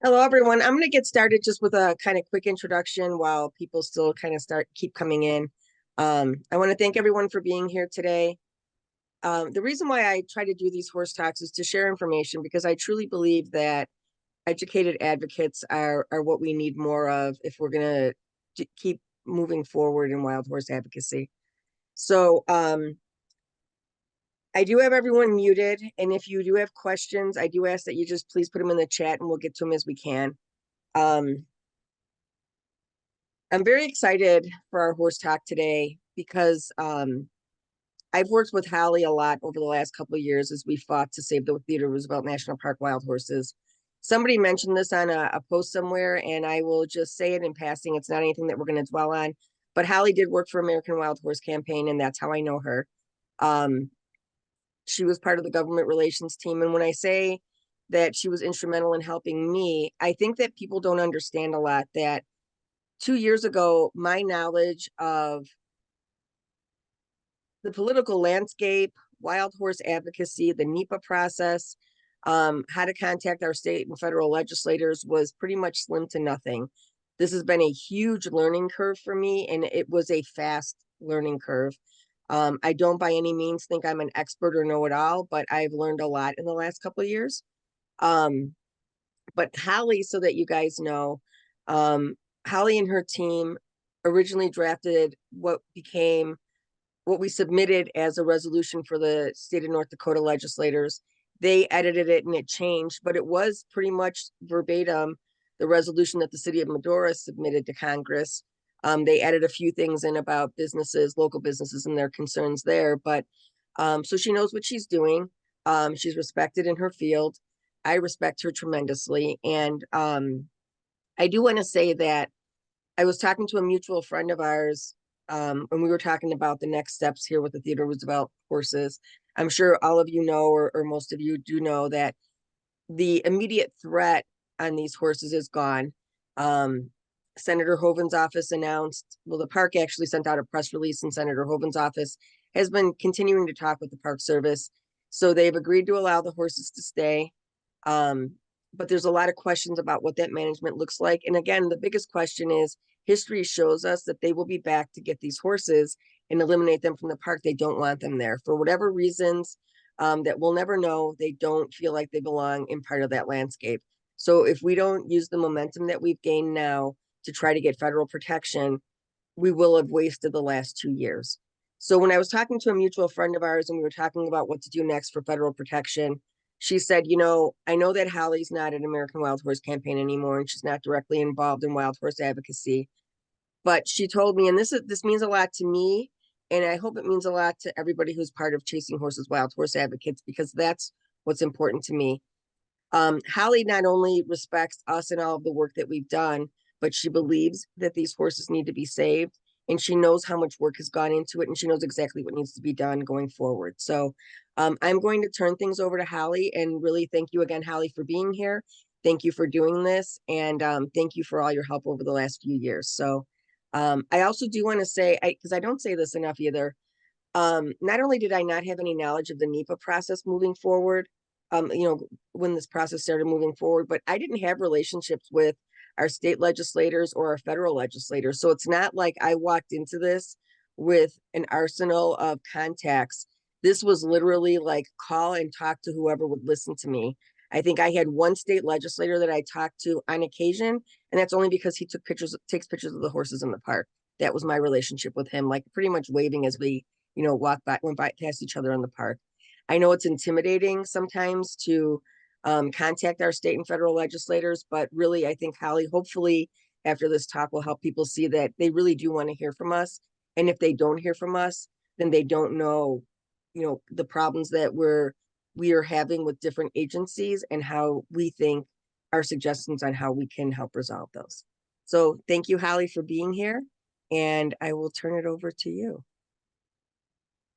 Hello, everyone. I'm going to get started just with a kind of quick introduction while people still kind of keep coming in. I want to thank everyone for being here today. The reason why I try to do these horse talks is to share information because I truly believe that educated advocates are what we need more of if we're going to keep moving forward in wild horse advocacy. So I do have everyone muted, and if you do have questions, I do ask that you just please put them in the chat and we'll get to them as we can. Um, I'm very excited for our horse talk today because I've worked with Holly a lot over the last couple of years as we fought to save the Theodore Roosevelt National Park wild horses. Somebody mentioned this on a post somewhere, and I will just say it in passing. It's not anything that we're going to dwell on, but Holly did work for American Wild Horse Campaign, and that's how I know her. Um, she was part of the government relations team, and when I say that she was instrumental in helping me, I think that people don't understand a lot that 2 years ago, my knowledge of the political landscape, wild horse advocacy, the NEPA process, how to contact our state and federal legislators was pretty much slim to nothing. This has been a huge learning curve for me, and it was a fast learning curve. I don't by any means think I'm an expert or know it all, but I've learned a lot in the last couple of years. Um, but Holly, so that you guys know, um, Holly and her team originally drafted what we submitted as a resolution for the state of North Dakota legislators. They edited it and it changed, but it was pretty much verbatim the resolution that the city of Medora submitted to Congress. They added a few things in about businesses, local businesses, and their concerns there. But so she knows what she's doing. She's respected in her field. I respect her tremendously. And I do want to say that I was talking to a mutual friend of ours, and we were talking about the next steps here with the Theodore Roosevelt horses. I'm sure all of you know, or most of you do know, that the immediate threat on these horses is gone. Um, Senator Hoeven's office announced, well, the park actually sent out a press release, and Senator Hoeven's office has been continuing to talk with the Park Service. So they've agreed to allow the horses to stay. Um, but there's a lot of questions about what that management looks like. And again, the biggest question is history shows us that they will be back to get these horses and eliminate them from the park. They don't want them there for whatever reasons that we'll never know. They don't feel like they belong in part of that landscape. So if we don't use the momentum that we've gained now to try to get federal protection, we will have wasted the last 2 years. So when I was talking to a mutual friend of ours and we were talking about what to do next for federal protection, she said, I know that Holly's not an American Wild Horse Campaign anymore, and she's not directly involved in wild horse advocacy. But she told me, and this means a lot to me, and I hope it means a lot to everybody who's part of Chasing Horses Wild Horse Advocates, because that's what's important to me. Holly not only respects us and all of the work that we've done, but she believes that these horses need to be saved. And she knows how much work has gone into it, and she knows exactly what needs to be done going forward. So I'm going to turn things over to Holly and really thank you again, Holly, for being here. Thank you for doing this. And thank you for all your help over the last few years. So I also do want to say, because I don't say this enough either, not only did I not have any knowledge of the NEPA process moving forward, when this process started moving forward, but I didn't have relationships with our state legislators or our federal legislators. So it's not like I walked into this with an arsenal of contacts. This was literally like call and talk to whoever would listen to me. I think I had one state legislator that I talked to on occasion, and that's only because he takes pictures of the horses in the park. That was my relationship with him, like pretty much waving as we went by past each other in the park. I know it's intimidating sometimes to contact our state and federal legislators, but really, I think Holly, hopefully, after this talk, will help people see that they really do want to hear from us. And if they don't hear from us, then they don't know, the problems that we are having with different agencies and how we think our suggestions on how we can help resolve those. So thank you, Holly, for being here. And I will turn it over to you.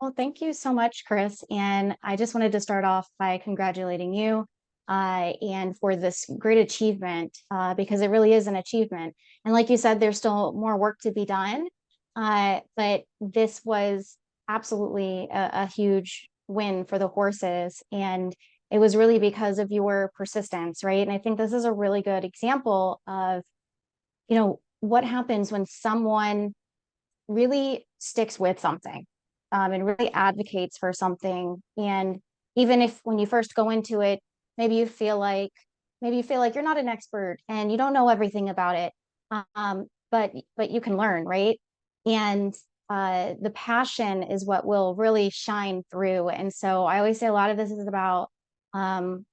Well, thank you so much, Chris. And I just wanted to start off by congratulating you and for this great achievement, because it really is an achievement. And like you said, there's still more work to be done. But this was absolutely a huge win for the horses. And it was really because of your persistence, right? And I think this is a really good example of, what happens when someone really sticks with something, and really advocates for something. And even if when you first go into it, maybe you feel like you're not an expert and you don't know everything about it, but you can learn, right? And the passion is what will really shine through. And so I always say a lot of this is about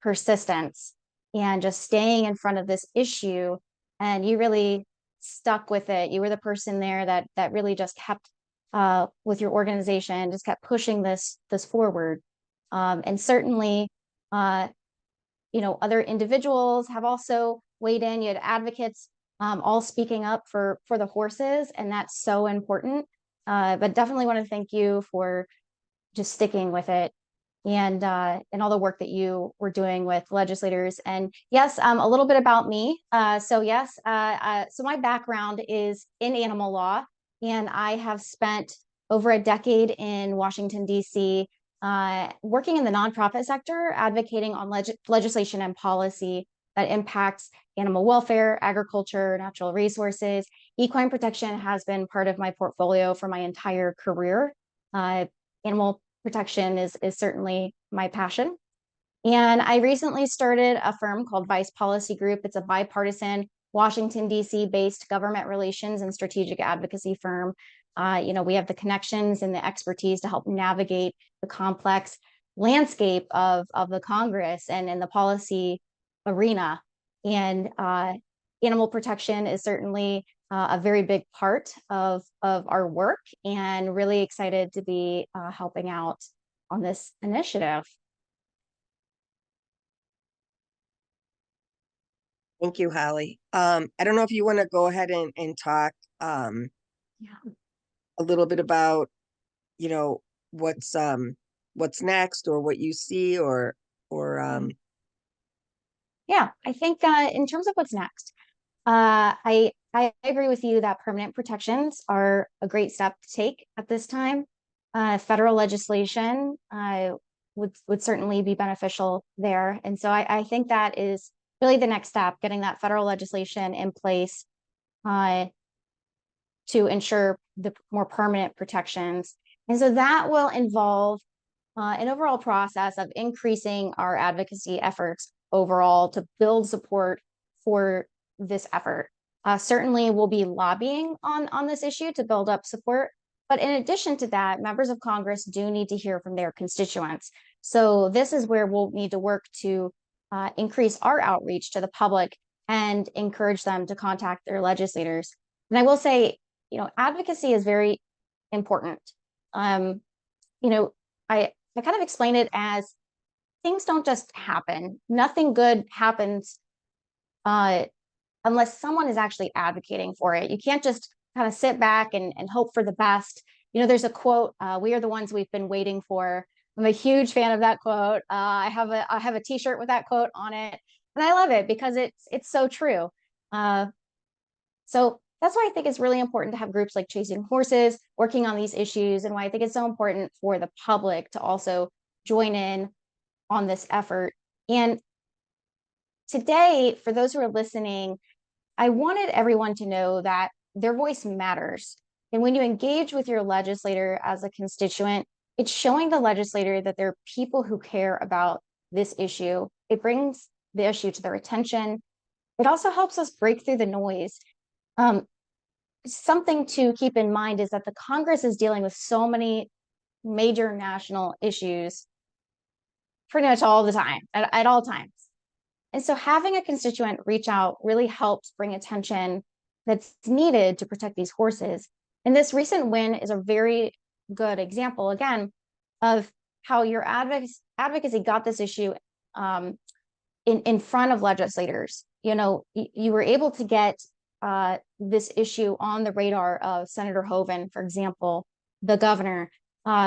persistence and just staying in front of this issue. And you really stuck with it. You were the person there that really just kept with your organization, just kept pushing this forward. And certainly, other individuals have also weighed in. You had advocates all speaking up for the horses, and that's so important. But definitely want to thank you for just sticking with it, and all the work that you were doing with legislators. And yes, a little bit about me. So my background is in animal law, and I have spent over a decade in Washington, D.C., working in the nonprofit sector, advocating on legislation and policy that impacts animal welfare, agriculture, natural resources. Equine protection has been part of my portfolio for my entire career. Animal protection is certainly my passion. And I recently started a firm called Bice Policy Group. It's a bipartisan Washington, D.C. based government relations and strategic advocacy firm. We have the connections and the expertise to help navigate the complex landscape of the Congress and in the policy arena. And animal protection is certainly a very big part of our work, and really excited to be helping out on this initiative. Thank you, Holly. I don't know if you want to go ahead and talk Yeah. a little bit about, you know, what's next, or what you see, or Yeah, I think in terms of what's next, I agree with you that permanent protections are a great step to take at this time. Federal legislation would certainly be beneficial there, and so I think that is really the next step, getting that federal legislation in place uh, to ensure the more permanent protections. And so that will involve an overall process of increasing our advocacy efforts overall to build support for this effort. Certainly, we'll be lobbying on this issue to build up support. But in addition to that, members of Congress do need to hear from their constituents. So this is where we'll need to work to increase our outreach to the public and encourage them to contact their legislators. And I will say, advocacy is very important. Um, you know, I kind of explain it as things don't just happen. Nothing good happens unless someone is actually advocating for it. You can't just kind of sit back and hope for the best. There's a quote, "We are the ones we've been waiting for." I'm a huge fan of that quote. I have a T-shirt with that quote on it, and I love it because it's so true. So that's why I think it's really important to have groups like Chasing Horses working on these issues, and why I think it's so important for the public to also join in on this effort. And today, for those who are listening, I wanted everyone to know that their voice matters. And when you engage with your legislator as a constituent, it's showing the legislator that there are people who care about this issue. It brings the issue to their attention. It also helps us break through the noise. Something to keep in mind is that the Congress is dealing with so many major national issues pretty much all the time, at all times. And so having a constituent reach out really helps bring attention that's needed to protect these horses. And this recent win is a very good example, again, of how your advocacy got this issue in front of legislators. You were able to get this issue on the radar of Senator Hoeven, for example, the governor.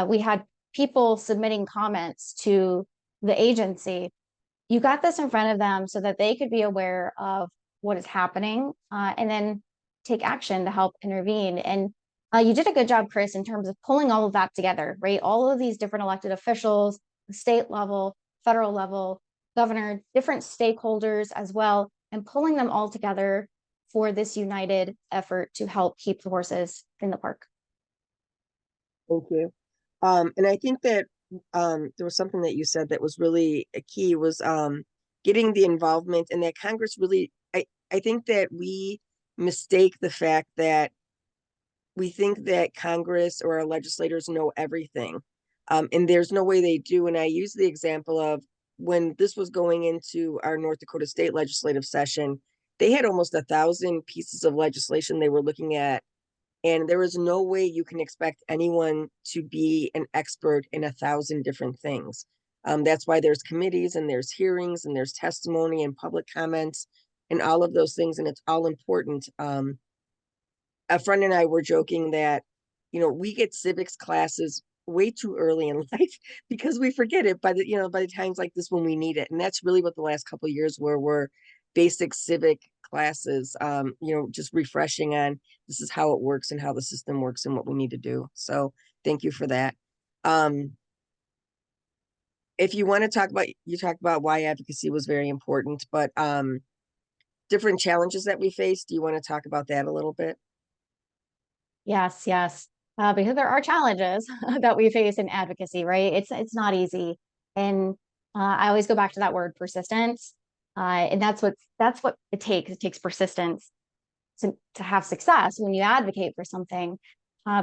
We had people submitting comments to the agency. You got this in front of them so that they could be aware of what is happening, and then take action to help intervene. And you did a good job, Chris, in terms of pulling all of that together, right? All of these different elected officials, the state level, federal level, governor, different stakeholders as well, and pulling them all together for this united effort to help keep the horses in the park. Thank you. And I think that there was something that you said that was really a key was getting the involvement, and that Congress really, I think that we mistake the fact that we think that Congress or our legislators know everything. And there's no way they do. And I use the example of when this was going into our North Dakota state legislative session, they had almost 1,000 pieces of legislation they were looking at. And there is no way you can expect anyone to be an expert in 1,000 different things. That's why there's committees and there's hearings and there's testimony and public comments and all of those things. And it's all important. A friend and I were joking that, we get civics classes way too early in life because we forget it by the times like this when we need it. And that's really what the last couple of years were basic civic classes, just refreshing on this is how it works and how the system works and what we need to do. So thank you for that. If you want to talk about why advocacy was very important, but different challenges that we face. Do you want to talk about that a little bit? Yes, yes. Because there are challenges that we face in advocacy, right? It's not easy. And I always go back to that word persistence. And that's what it takes. It takes persistence to have success when you advocate for something.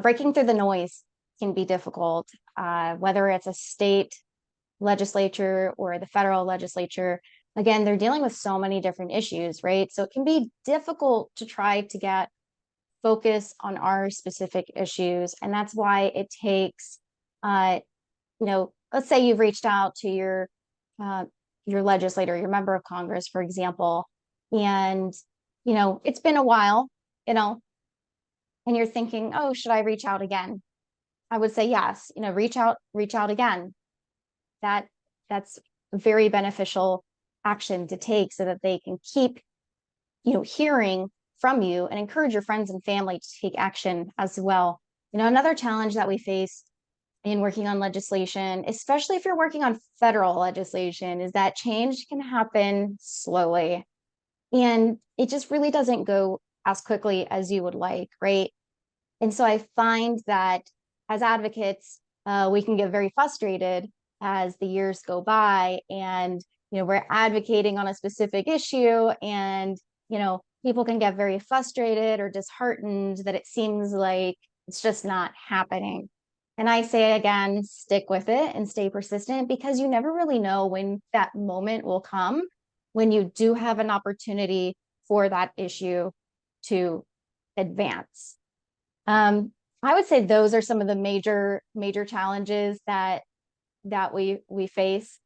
Breaking through the noise can be difficult, whether it's a state legislature or the federal legislature. Again, they're dealing with so many different issues, right? So it can be difficult to try to get focus on our specific issues. And that's why it takes, let's say you've reached out to your legislator, your member of Congress, for example, and, it's been a while, and you're thinking, oh, should I reach out again? I would say, yes, reach out again. That's very beneficial action to take so that they can keep, hearing from you and encourage your friends and family to take action as well. Another challenge that we face in working on legislation, especially if you're working on federal legislation, is that change can happen slowly. And it just really doesn't go as quickly as you would like, right? And so I find that as advocates, we can get very frustrated as the years go by and, we're advocating on a specific issue and, people can get very frustrated or disheartened that it seems like it's just not happening. And I say again, stick with it and stay persistent because you never really know when that moment will come when you do have an opportunity for that issue to advance. I would say those are some of the major challenges that we face.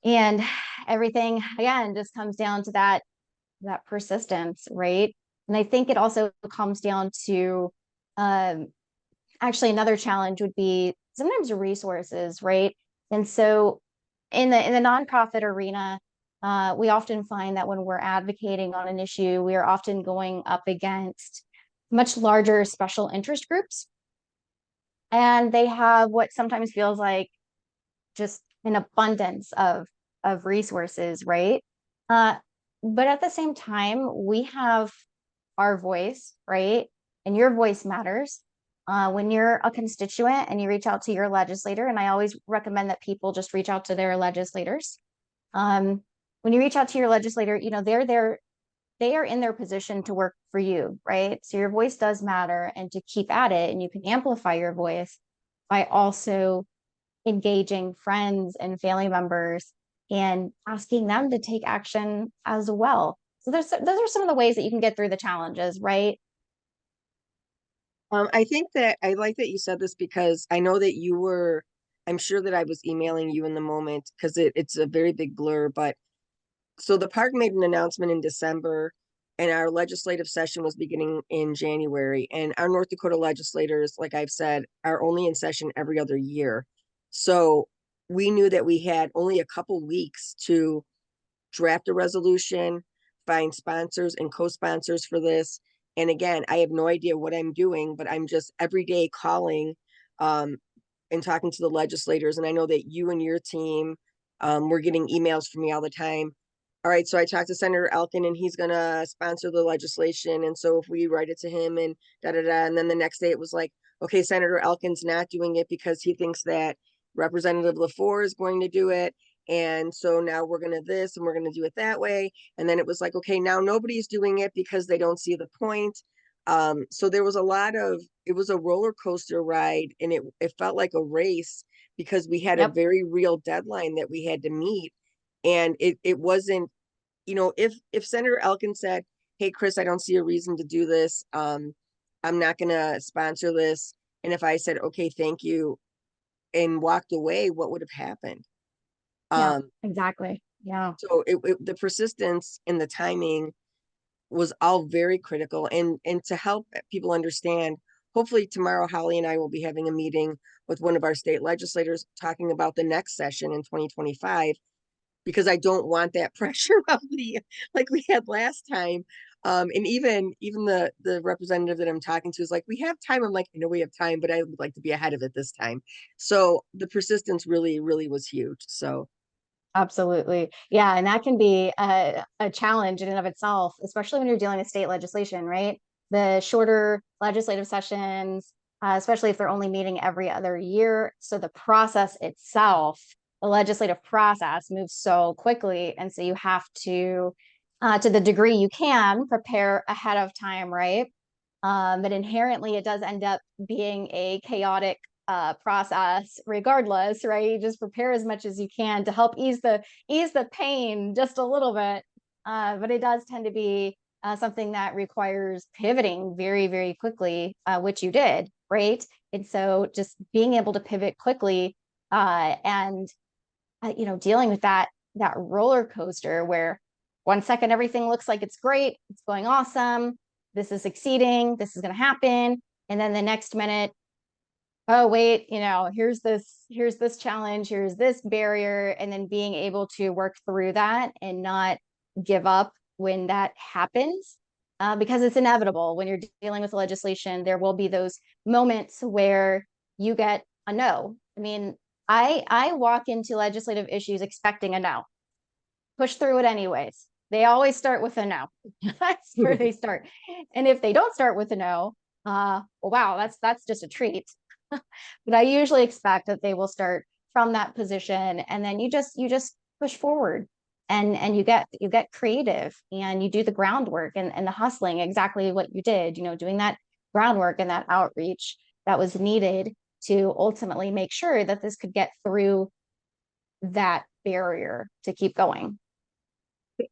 And everything again just comes down to that persistence, right? And I think it also comes down to actually another challenge would be sometimes resources, right? And so in the nonprofit arena, we often find that when we're advocating on an issue, we are often going up against much larger special interest groups. And they have what sometimes feels like just an abundance of resources, right? But at the same time, we have our voice, right? And your voice matters. When you're a constituent and you reach out to your legislator, and I always recommend that people just reach out to their legislators. When you reach out to your legislator, they are in their position to work for you, right? So your voice does matter, and to keep at it, and you can amplify your voice by also engaging friends and family members and asking them to take action as well. So those are some of the ways that you can get through the challenges, right? I think that I like that you said this because I know that I'm sure that I was emailing you in the moment because it's a very big blur, but so the park made an announcement in December and our legislative session was beginning in January. And our North Dakota legislators, like I've said, are only in session every other year. So we knew that we had only a couple weeks to draft a resolution, find sponsors and co-sponsors for this. And again, I have no idea what I'm doing, but I'm just every day calling and talking to the legislators. And I know that you and your team We're getting emails from me all the time. All right, so I talked to Senator Elkin and he's gonna sponsor the legislation. And so if we write it to him and da da da, and then the next day it was like, okay, Senator Elkin's not doing it because he thinks that Representative LaFour is going to do it. And so now we're gonna this and we're gonna do it that way. And then it was like, okay, now nobody's doing it because they don't see the point. So there was a lot of, it was a roller coaster ride, and it felt like a race because we had a Yep. very real deadline that we had to meet. And it wasn't, if Senator Elkin said, hey, Chris, I don't see a reason to do this. I'm not gonna sponsor this. And if I said, okay, thank you, and walked away, what would have happened? Yeah, Um, exactly. Yeah. so the persistence and the timing was all very critical. And to help people understand, hopefully tomorrow Holly and I will be having a meeting with one of our state legislators talking about the next session in 2025, because I don't want that pressure of the like we had last time. And even the representative that I'm talking to is like, we have time. I'm like, I know we have time, but I would like to be ahead of it this time. So the persistence really, really was huge. So Absolutely. Yeah. And that can be a challenge in and of itself, especially when you're dealing with state legislation, right? The shorter legislative sessions, especially if they're only meeting every other year. So the process itself, the legislative process moves so quickly. And so you have to the degree you can, prepare ahead of time, right? But inherently, it does end up being a chaotic process regardless, right? You just prepare as much as you can to help ease the pain just a little bit. But it does tend to be something that requires pivoting very, very quickly, which you did, right? And so just being able to pivot quickly and dealing with that roller coaster where 1 second everything looks like it's great, it's going awesome, this is succeeding, this is going to happen, and then the next minute, oh wait, here's this challenge, here's this barrier, and then being able to work through that and not give up when that happens, because it's inevitable when you're dealing with legislation. There will be those moments where you get a no. I mean, I walk into legislative issues expecting a no, push through it anyways. They always start with a no. That's where they start. And if they don't start with a no, well, wow, that's just a treat. But I usually expect that they will start from that position, and then you just push forward, and you get creative, and you do the groundwork and the hustling, exactly what you did, doing that groundwork and that outreach that was needed to ultimately make sure that this could get through that barrier to keep going.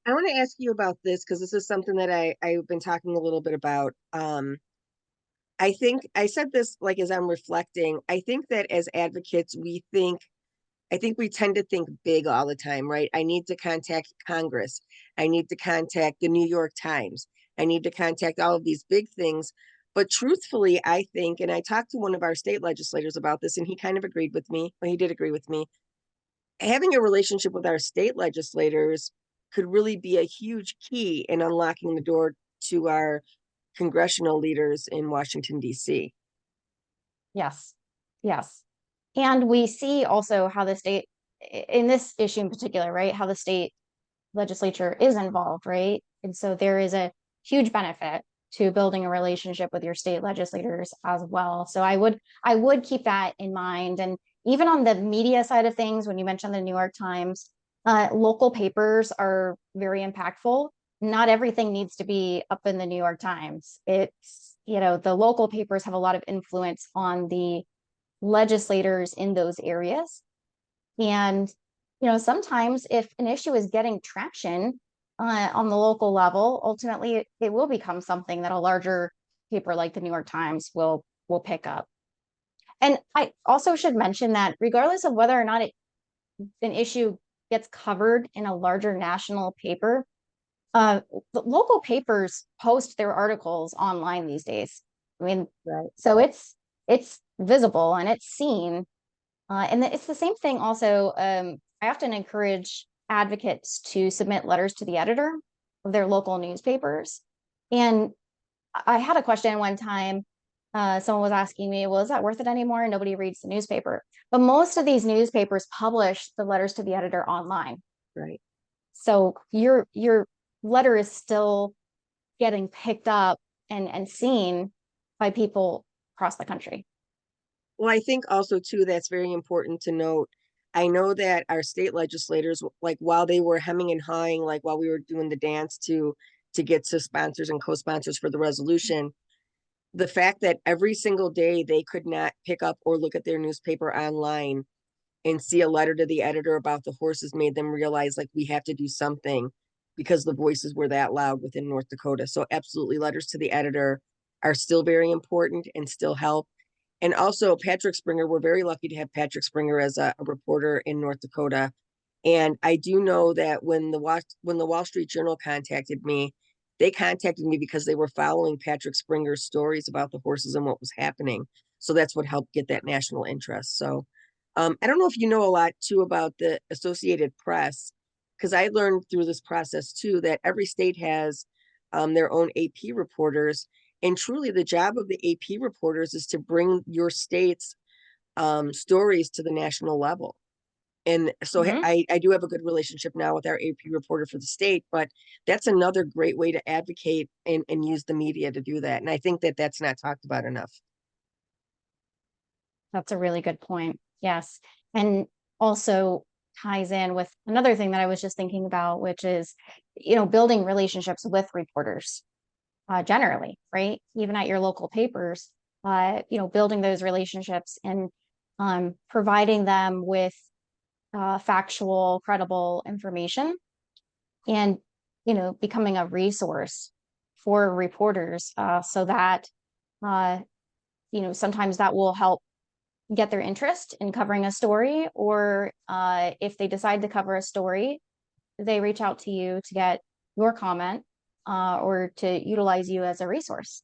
I want to ask you about this because this is something that I've been talking a little bit about. I think I said this like as I'm reflecting. I think that as advocates, I think we tend to think big all the time, right? I need to contact Congress. I need to contact the New York Times. I need to contact all of these big things. But truthfully, I think, and I talked to one of our state legislators about this, and he kind of agreed with me. Well, he did agree with me. Having a relationship with our state legislators could really be a huge key in unlocking the door to our congressional leaders in Washington, D.C. Yes. Yes. And we see also how the state, in this issue in particular, right, how the state legislature is involved, right? And so there is a huge benefit to building a relationship with your state legislators as well. So I would keep that in mind. And even on the media side of things, when you mentioned the New York Times, local papers are very impactful. Not everything needs to be up in the New York Times. The local papers have a lot of influence on the legislators in those areas. And, sometimes if an issue is getting traction on the local level, ultimately it will become something that a larger paper like the New York Times will pick up. And I also should mention that regardless of whether or not an issue gets covered in a larger national paper, the local papers post their articles online these days. I mean, Right. so it's visible and it's seen. And it's the same thing also. I often encourage advocates to submit letters to the editor of their local newspapers. And I had a question one time. someone was asking me, well, is that worth it anymore? Nobody reads the newspaper. But most of these newspapers publish the letters to the editor online. Right. So your letter is still getting picked up and seen by people across the country. Well, I think also too, that's very important to note. I know that our state legislators, like while they were hemming and hawing, like while we were doing the dance to get to sponsors and co-sponsors for the resolution, the fact that every single day they could not pick up or look at their newspaper online and see a letter to the editor about the horses made them realize like we have to do something because the voices were that loud within North Dakota. So absolutely letters to the editor are still very important and still help. And also Patrick Springer, we're very lucky to have Patrick Springer as a reporter in North Dakota. And I do know that when the Wall Street Journal contacted me, they contacted me because they were following Patrick Springer's stories about the horses and what was happening. So that's what helped get that national interest. So I don't know if you know a lot too about the Associated Press, because I learned through this process too that every state has their own AP reporters. And truly, the job of the AP reporters is to bring your state's stories to the national level. And so Mhm. I do have a good relationship now with our AP reporter for the state, but that's another great way to advocate and use the media to do that. And I think that that's not talked about enough. That's a really good point. Yes. And also ties in with another thing that I was just thinking about, which is, building relationships with reporters generally, right? Even at your local papers, building those relationships and providing them with factual, credible information and, becoming a resource for reporters so that, uh, sometimes that will help get their interest in covering a story, or if they decide to cover a story, they reach out to you to get your comment or to utilize you as a resource.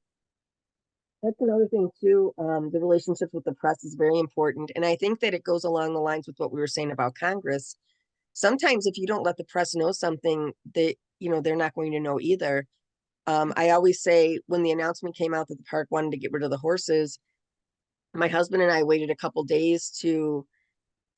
That's another thing too. The relationships with the press is very important. And I think that it goes along the lines with what we were saying about Congress. Sometimes if you don't let the press know something, they're not going to know either. I always say when the announcement came out that the park wanted to get rid of the horses, my husband and I waited a couple days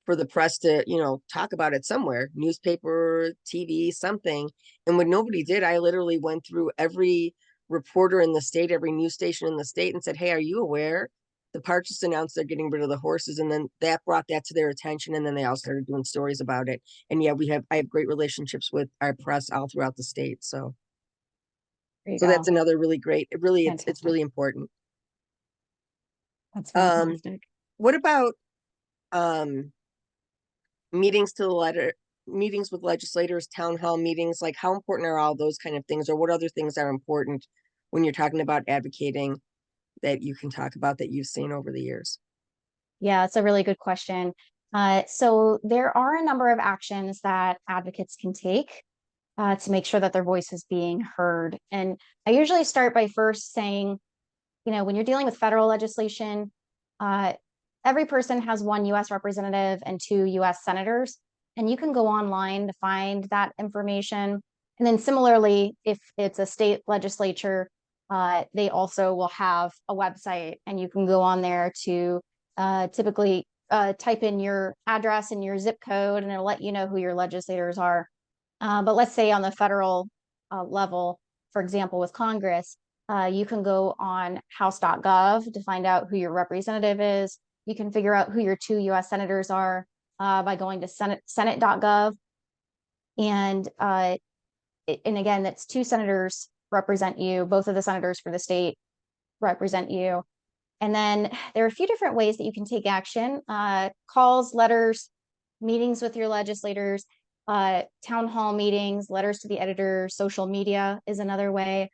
for the press to, talk about it somewhere, newspaper, TV, something. And when nobody did, I literally went through every reporter in the state, every news station in the state and said, hey, are you aware? The park just announced they're getting rid of the horses. And then that brought that to their attention. And then they all started doing stories about it. And yeah, I have great relationships with our press all throughout the state. There you So that's go. another really great, it's Fantastic. really important. That's Um, fantastic. what about um meetings to the letter meetings with legislators, town hall meetings, like how important are all those kind of things, or what other things are important when you're talking about advocating that you can talk about that you've seen over the years? Yeah, it's a really good question. So there are a number of actions that advocates can take to make sure that their voice is being heard. And I usually start by first saying, when you're dealing with federal legislation, uh, every person has one US representative and two US senators, and you can go online to find that information. And then similarly, if it's a state legislature, they also will have a website, and you can go on there to typically type in your address and your zip code, and it'll let you know who your legislators are. But let's say on the federal level, for example, with Congress, you can go on house.gov to find out who your representative is. You can figure out who your two US senators are by going to senate.gov. And and again, that's two senators represent you. Both of the senators for the state represent you. And then there are a few different ways that you can take action: calls, letters, meetings with your legislators, town hall meetings, letters to the editor, social media is another way.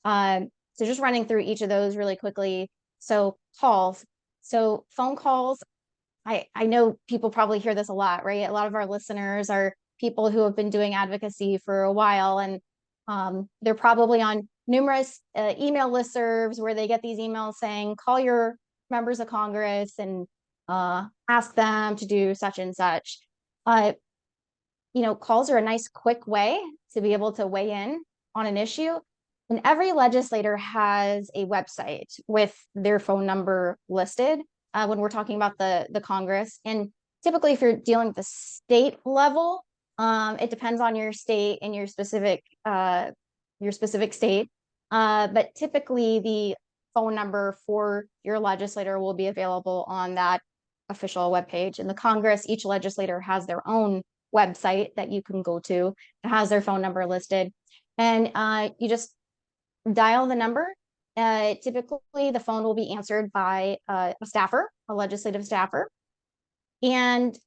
So just running through each of those really quickly. So calls. So phone calls. I know people probably hear this a lot, right? A lot of our listeners are people who have been doing advocacy for a while, and they're probably on numerous email listservs where they get these emails saying, call your members of Congress and ask them to do such and such. Calls are a nice, quick way to be able to weigh in on an issue. And every legislator has a website with their phone number listed when we're talking about the Congress. And typically, if you're dealing with the state level, it depends on your state and your specific state. But typically, the phone number for your legislator will be available on that official webpage. In the Congress, each legislator has their own website that you can go to. It has their phone number listed. And you just dial the number. Typically, the phone will be answered by a staffer, a legislative staffer. And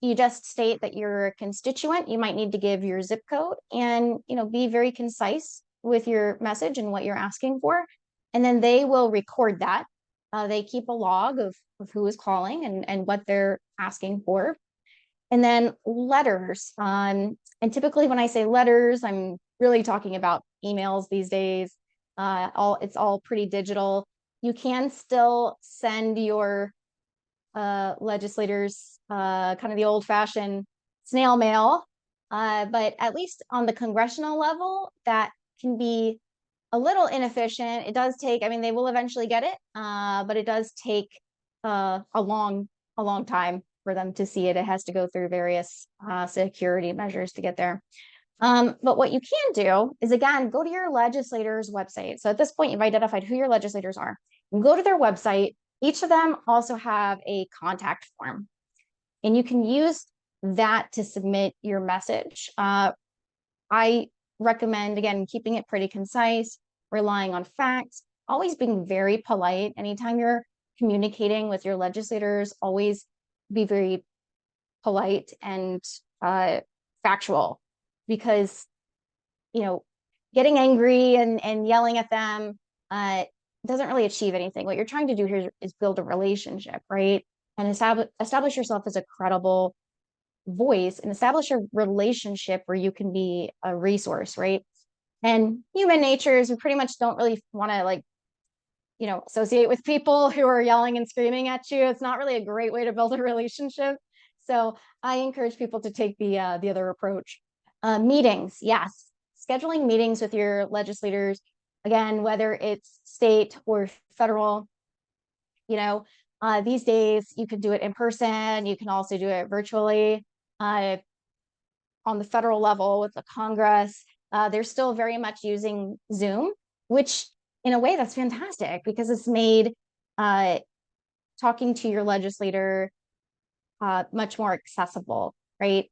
you just state that you're a constituent. You might need to give your zip code and, be very concise with your message and what you're asking for. And then they will record that. They keep a log of who is calling and what they're asking for. And then letters. And typically when I say letters, I'm really talking about emails these days. It's all pretty digital. You can still send your legislators kind of the old-fashioned snail mail, but at least on the congressional level, that can be a little inefficient. It does take, they will eventually get it, but it does take a long time for them to see it. It has to go through various security measures to get there. But what you can do is, again, go to your legislator's website. So at this point, you've identified who your legislators are. You go to their website. Each of them also have a contact form, and you can use that to submit your message. I recommend, again, keeping it pretty concise, relying on facts, always being very polite. Anytime you're communicating with your legislators, always be very polite and factual, because getting angry and yelling at them doesn't really achieve anything. What you're trying to do here is build a relationship, right? And establish yourself as a credible voice and establish a relationship where you can be a resource, right? And human nature is we pretty much don't really want to associate with people who are yelling and screaming at you. It's not really a great way to build a relationship. So I encourage people to take the other approach. Meetings, yes. Scheduling meetings with your legislators, again, whether it's state or federal, these days you can do it in person. You can also do it virtually. On the federal level with the Congress, they're still very much using Zoom, which in a way that's fantastic because it's made talking to your legislator much more accessible, right?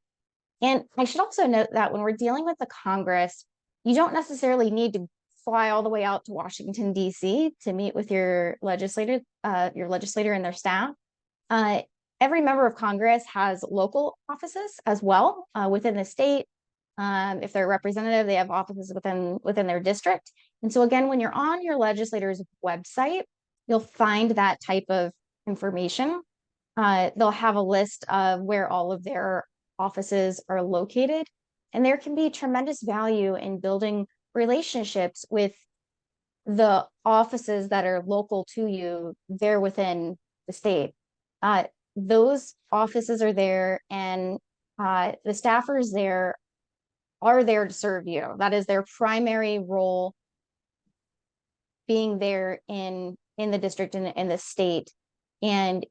And I should also note that when we're dealing with the Congress, you don't necessarily need to fly all the way out to Washington, D.C. to meet with your legislator and their staff. Every member of Congress has local offices as well within the state. If they're a representative, they have offices within their district. And so again, when you're on your legislator's website, you'll find that type of information. They'll have a list of where all of their offices are located. And there can be tremendous value in building relationships with the offices that are local to you there within the state. Those offices are there, and the staffers there are there to serve you. That is their primary role, being there in the district and in the state. And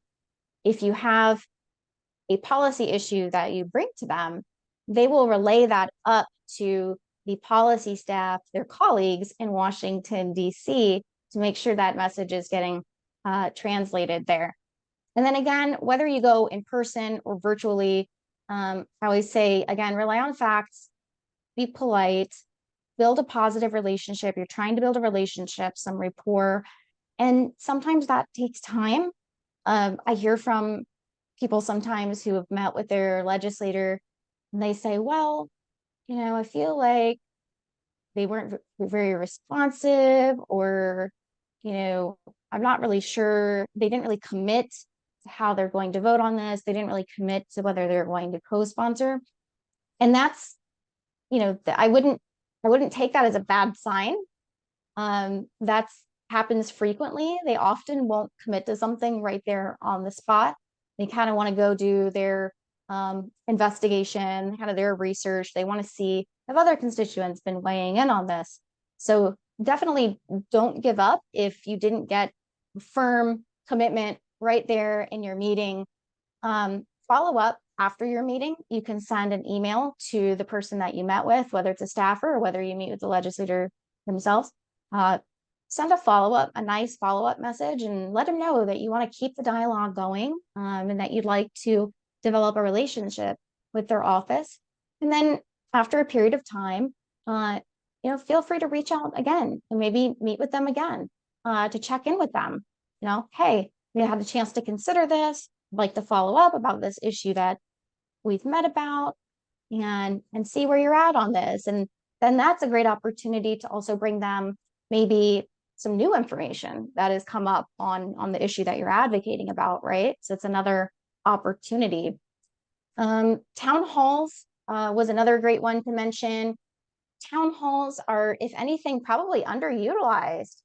if you have a policy issue that you bring to them, they will relay that up to the policy staff, their colleagues in Washington, D.C., to make sure that message is getting translated there. And then again, whether you go in person or virtually, I always say, again, rely on facts, be polite, build a positive relationship. You're trying to build a relationship, some rapport, and sometimes that takes time. I hear from people sometimes who have met with their legislator, and they say, well, I feel like they weren't very responsive, or, I'm not really sure. They didn't really commit to how they're going to vote on this. They didn't really commit to whether they're going to co-sponsor. And that's, I wouldn't take that as a bad sign. That's happens frequently. They often won't commit to something right there on the spot. They kind of want to go do their investigation, kind of their research. They want to see if other constituents been weighing in on this. So definitely don't give up if you didn't get firm commitment right there in your meeting. Follow up after your meeting. You can send an email to the person that you met with, whether it's a staffer or whether you meet with the legislator themselves. Send a follow-up, a nice follow-up message, and let them know that you want to keep the dialogue going, and that you'd like to develop a relationship with their office. And then after a period of time, feel free to reach out again and maybe meet with them again, to check in with them. Hey, we had a chance to consider this. I'd like to follow up about this issue that we've met about, and see where you're at on this. And then that's a great opportunity to also bring them maybe some new information that has come up on the issue that you're advocating about, right? So it's another opportunity. Town halls was another great one to mention. Town halls are, if anything, probably underutilized.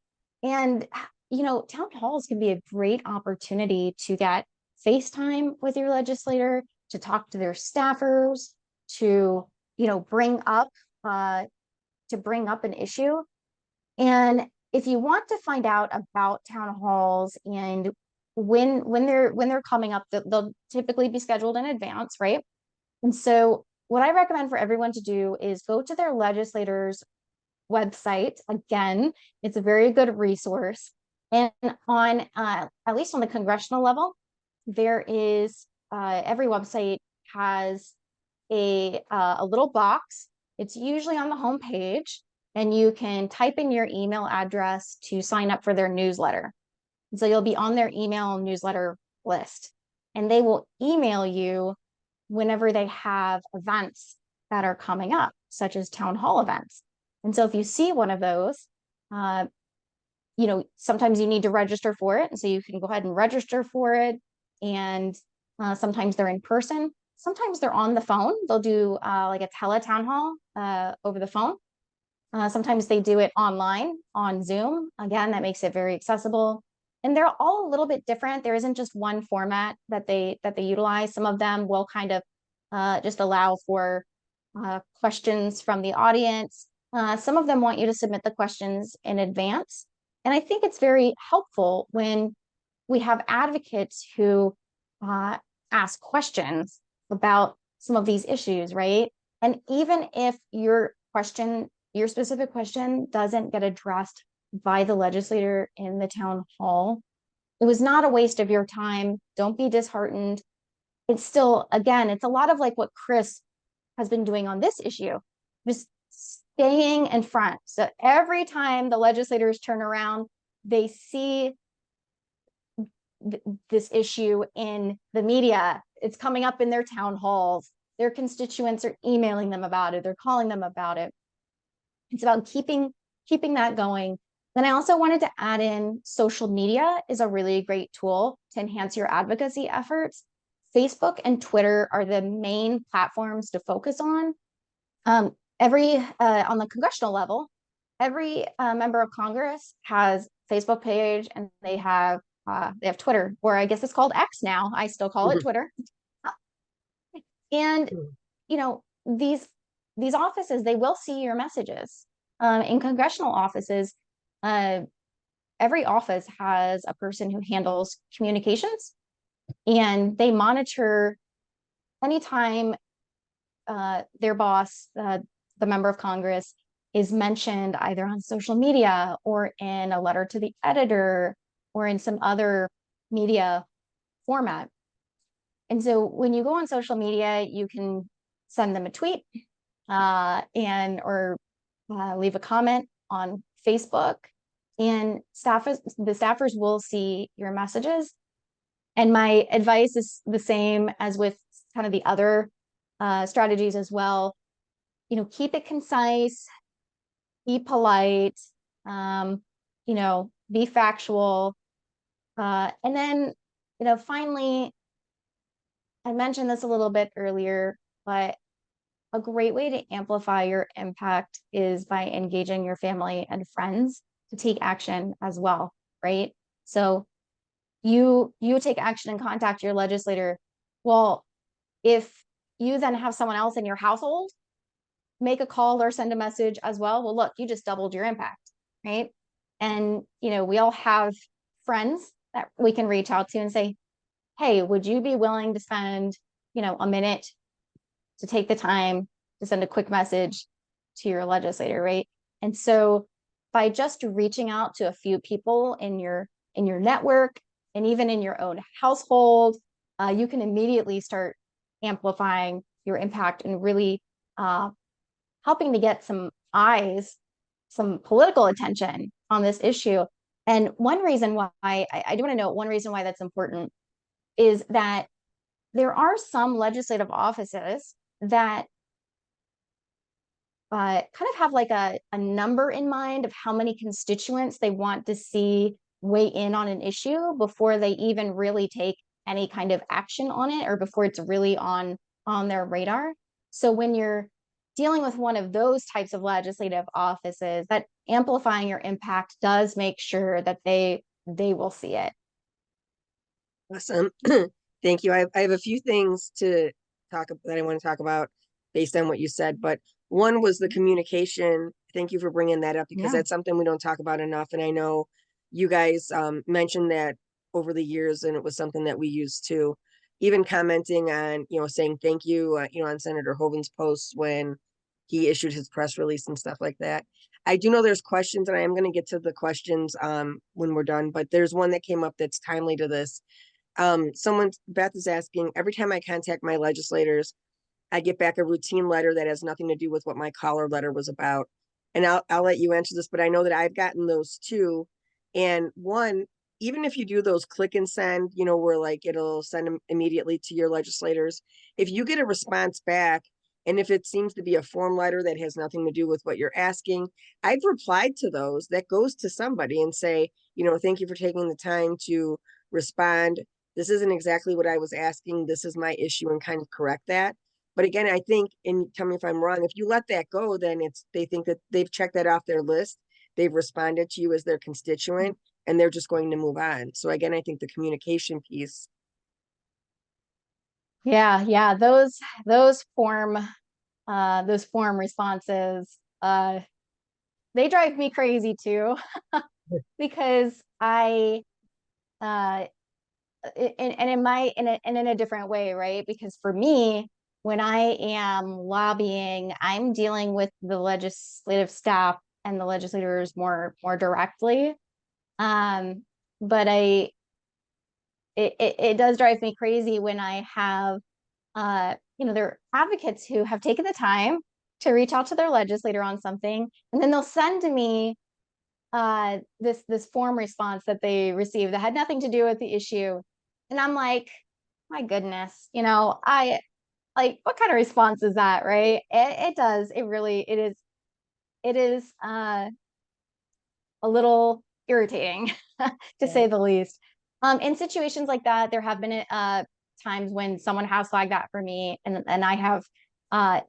And, town halls can be a great opportunity to get FaceTime with your legislator, to talk to their staffers, to, bring up an issue. And if you want to find out about town halls and when they're coming up, they'll typically be scheduled in advance, right? And so what I recommend for everyone to do is go to their legislators' website. Again, it's a very good resource. And on at least on the congressional level, there is every website has a little box. It's usually on the home page, and you can type in your email address to sign up for their newsletter. And so you'll be on their email newsletter list, and they will email you whenever they have events that are coming up, such as town hall events. And so if you see one of those, sometimes you need to register for it. And so you can go ahead and register for it. And sometimes they're in person. Sometimes they're on the phone. They'll do like a tele town hall over the phone. Sometimes they do it online on Zoom. Again, that makes it very accessible. And they're all a little bit different. There isn't just one format that they utilize. Some of them will kind of just allow for questions from the audience. Some of them want you to submit the questions in advance. And I think it's very helpful when we have advocates who ask questions about some of these issues, right? And even if your specific question doesn't get addressed by the legislator in the town hall, it was not a waste of your time. Don't be disheartened. It's still, again, it's a lot of like what Chris has been doing on this issue, just staying in front. So every time the legislators turn around, they see this issue in the media. It's coming up in their town halls. Their constituents are emailing them about it. They're calling them about it. It's about keeping that going. Then I also wanted to add in social media is a really great tool to enhance your advocacy efforts. Facebook and Twitter are the main platforms to focus on. On the congressional level, every member of Congress has Facebook page, and they have Twitter, or I guess it's called X now. I still call it Twitter. And these offices, they will see your messages. In congressional offices, every office has a person who handles communications, and they monitor anytime their boss, the member of Congress, is mentioned either on social media or in a letter to the editor or in some other media format. And so when you go on social media, you can send them a tweet or leave a comment on Facebook, and the staffers will see your messages. And my advice is the same as with kind of the other strategies as well. Keep it concise, be polite, be factual. And then, finally, I mentioned this a little bit earlier, but a great way to amplify your impact is by engaging your family and friends to take action as well, right? So you take action and contact your legislator. Well, if you then have someone else in your household make a call or send a message as well, well, look, you just doubled your impact, right? And, we all have friends that we can reach out to and say, hey, would you be willing to spend, a minute to take the time to send a quick message to your legislator, right? And so by just reaching out to a few people in your network and even in your own household, you can immediately start amplifying your impact and really helping to get some eyes, some political attention on this issue. And one reason why I do want to note, one reason why that's important is that there are some legislative offices that kind of have like a number in mind of how many constituents they want to see weigh in on an issue before they even really take any kind of action on it, or before it's really on their radar. So when you're dealing with one of those types of legislative offices, that amplifying your impact does make sure that they will see it. Awesome. Thank you. I have a few things that I want to talk about based on what you said, but one was the communication. Thank you for bringing that up, because Yeah. that's something we don't talk about enough. And I know you guys mentioned that over the years, and it was something that we used too. Even commenting on, saying thank you, on Senator Hoven's posts when he issued his press release and stuff like that. I do know there's questions, and I am going to get to the questions when we're done, but there's one that came up that's timely to this. Beth is asking, every time I contact my legislators, I get back a routine letter that has nothing to do with what my caller letter was about. And I'll let you answer this, but I know that I've gotten those too. And one, even if you do those click and send, where like it'll send them immediately to your legislators, if you get a response back, and if it seems to be a form letter that has nothing to do with what you're asking, I've replied to those. That goes to somebody and say, thank you for taking the time to respond. This isn't exactly what I was asking. This is my issue, and kind of correct that. But again, I think, and tell me if I'm wrong, if you let that go, then they think that they've checked that off their list. They've responded to you as their constituent, and they're just going to move on. So again, I think the communication piece. Yeah. Those form responses, they drive me crazy too, because and in a different way, right? Because for me, when I am lobbying, I'm dealing with the legislative staff and the legislators more directly. But it does drive me crazy when I have there are advocates who have taken the time to reach out to their legislator on something, and then they'll send me this form response that they received that had nothing to do with the issue. And I'm like, my goodness, I like, what kind of response is that, right? It is a little irritating to say the least. In situations like that, there have been times when someone has flagged that for me, and I have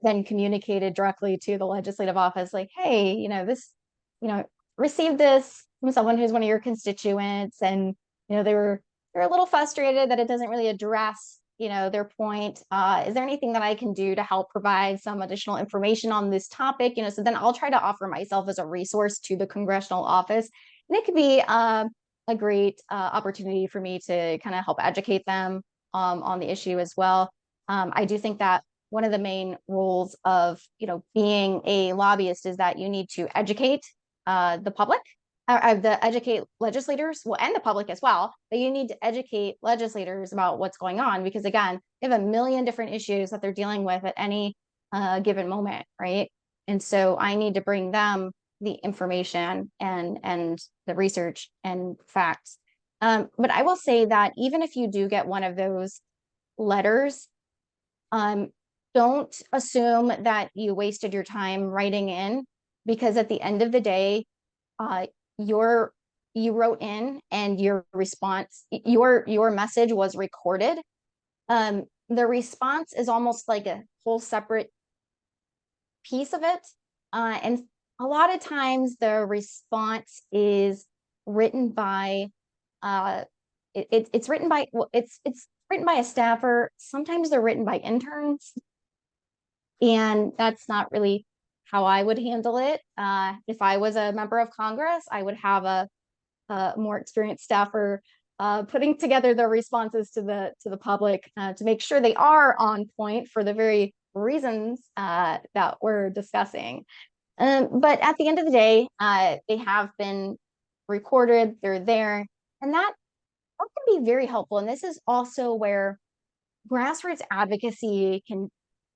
then communicated directly to the legislative office, like, hey, received this from someone who's one of your constituents, and they're a little frustrated that it doesn't really address their point. Is there anything that I can do to help provide some additional information on this topic? So then I'll try to offer myself as a resource to the congressional office, and it could be a great opportunity for me to kind of help educate them on the issue as well. I do think that one of the main roles of being a lobbyist is that you need to educate the public, educate legislators, well, and the public as well. But you need to educate legislators about what's going on, because again, they have a million different issues that they're dealing with at any given moment, right? And so I need to bring them the information and the research and facts. But I will say that even if you do get one of those letters, don't assume that you wasted your time writing in, because at the end of the day, you wrote in, and your response, your message was recorded. The response is almost like a whole separate piece of it. And a lot of times the response is written by it's written by, well, it's written by a staffer. Sometimes they're written by interns, and that's not really how I would handle it. If I was a member of Congress, I would have a more experienced staffer putting together the responses to the public to make sure they are on point for the very reasons that we're discussing. But at the end of the day, they have been recorded, they're there, and that can be very helpful. And this is also where grassroots advocacy can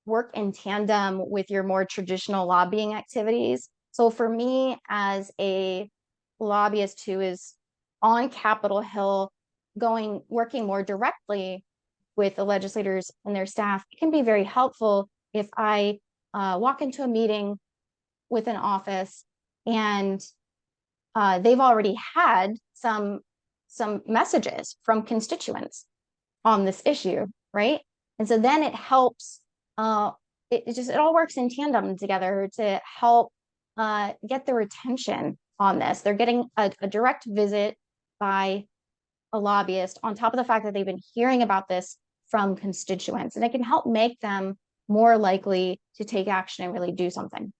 work in tandem with your more traditional lobbying activities. So for me, as a lobbyist who is on Capitol Hill, working more directly with the legislators and their staff, it can be very helpful if I walk into a meeting with an office and they've already had some messages from constituents on this issue, right? And so then it helps, it all works in tandem together to help get their attention on this. They're getting a direct visit by a lobbyist on top of the fact that they've been hearing about this from constituents, and it can help make them more likely to take action and really do something.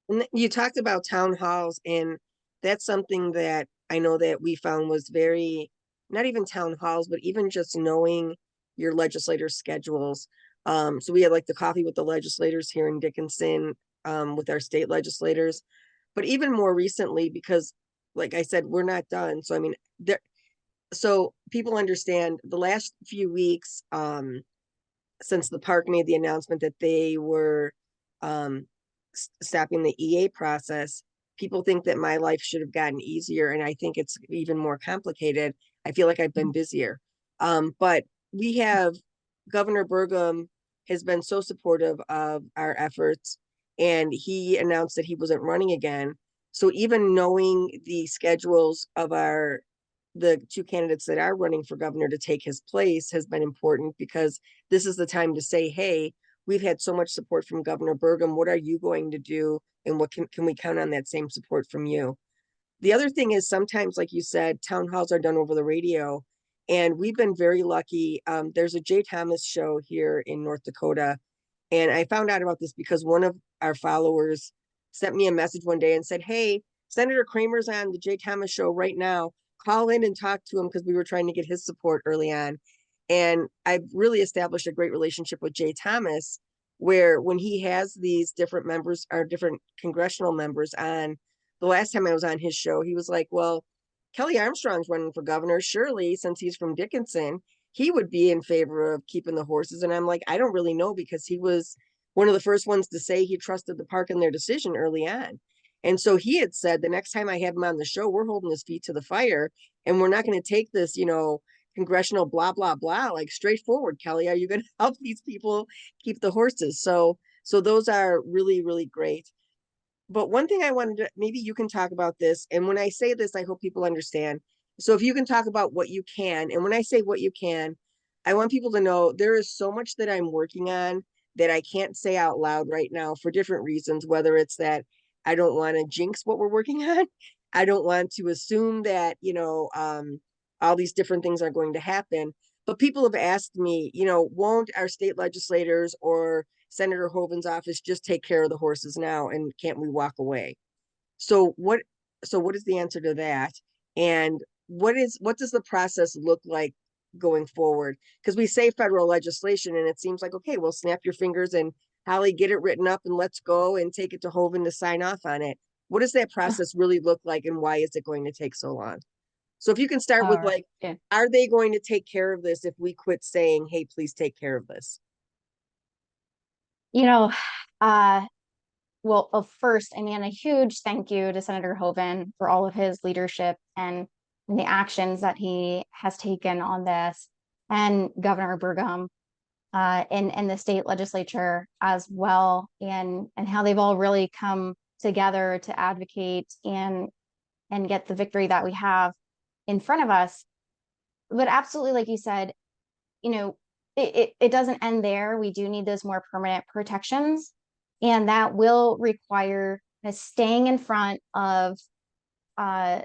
And you talked about town halls, and that's something that I know that we found was very, not even town halls, but even just knowing your legislators' schedules. So we had like the coffee with the legislators here in Dickinson, with our state legislators, but even more recently, because like I said, we're not done. So I mean, there, so people understand the last few weeks, since the park made the announcement that they were um, stopping the EA process, people think that my life should have gotten easier, and I think it's even more complicated. I feel like I've been busier. But we have Governor Burgum has been so supportive of our efforts, and he announced that he wasn't running again. So even knowing the schedules of the two candidates that are running for governor to take his place has been important, because this is the time to say, hey, we've had so much support from Governor Burgum. What are you going to do? And what can we count on that same support from you? The other thing is sometimes, like you said, town halls are done over the radio. And we've been very lucky. There's a Jay Thomas show here in North Dakota. And I found out about this because one of our followers sent me a message one day and said, hey, Senator Kramer's on the Jay Thomas show right now. Call in and talk to him, because we were trying to get his support early on. And I've really established a great relationship with Jay Thomas, where when he has these different members or different congressional members on, the last time I was on his show, he was like, well, Kelly Armstrong's running for governor. Surely, since he's from Dickinson, he would be in favor of keeping the horses. And I'm like, I don't really know, because he was one of the first ones to say he trusted the park in their decision early on. And so he had said the next time I have him on the show, we're holding his feet to the fire, and we're not going to take this, congressional blah, blah, blah, like straightforward. Kelly, are you going to help these people keep the horses? So those are really, really great. But one thing I wanted to, maybe you can talk about this. And when I say this, I hope people understand. So if you can talk about what you can, and when I say what you can, I want people to know there is so much that I'm working on that I can't say out loud right now for different reasons, whether it's that I don't want to jinx what we're working on. I don't want to assume that, all these different things are going to happen. But people have asked me, won't our state legislators or Senator Hoven's office just take care of the horses now, and can't we walk away? So what is the answer to that? And what does the process look like going forward? Because we say federal legislation, and it seems like, okay, well, snap your fingers and Holly, get it written up and let's go and take it to Hoven to sign off on it. What does that process really look like, and why is it going to take so long? So if you can start with like, Yeah. are they going to take care of this if we quit saying, hey, please take care of this? You know, uh, well, first, I mean, a huge thank you to Senator Hoven for all of his leadership and the actions that he has taken on this, and Governor Burgum and the state legislature as well, and how they've all really come together to advocate and get the victory that we have in front of us. But absolutely, like you said, it doesn't end there. We do need those more permanent protections, and that will require staying in front of uh,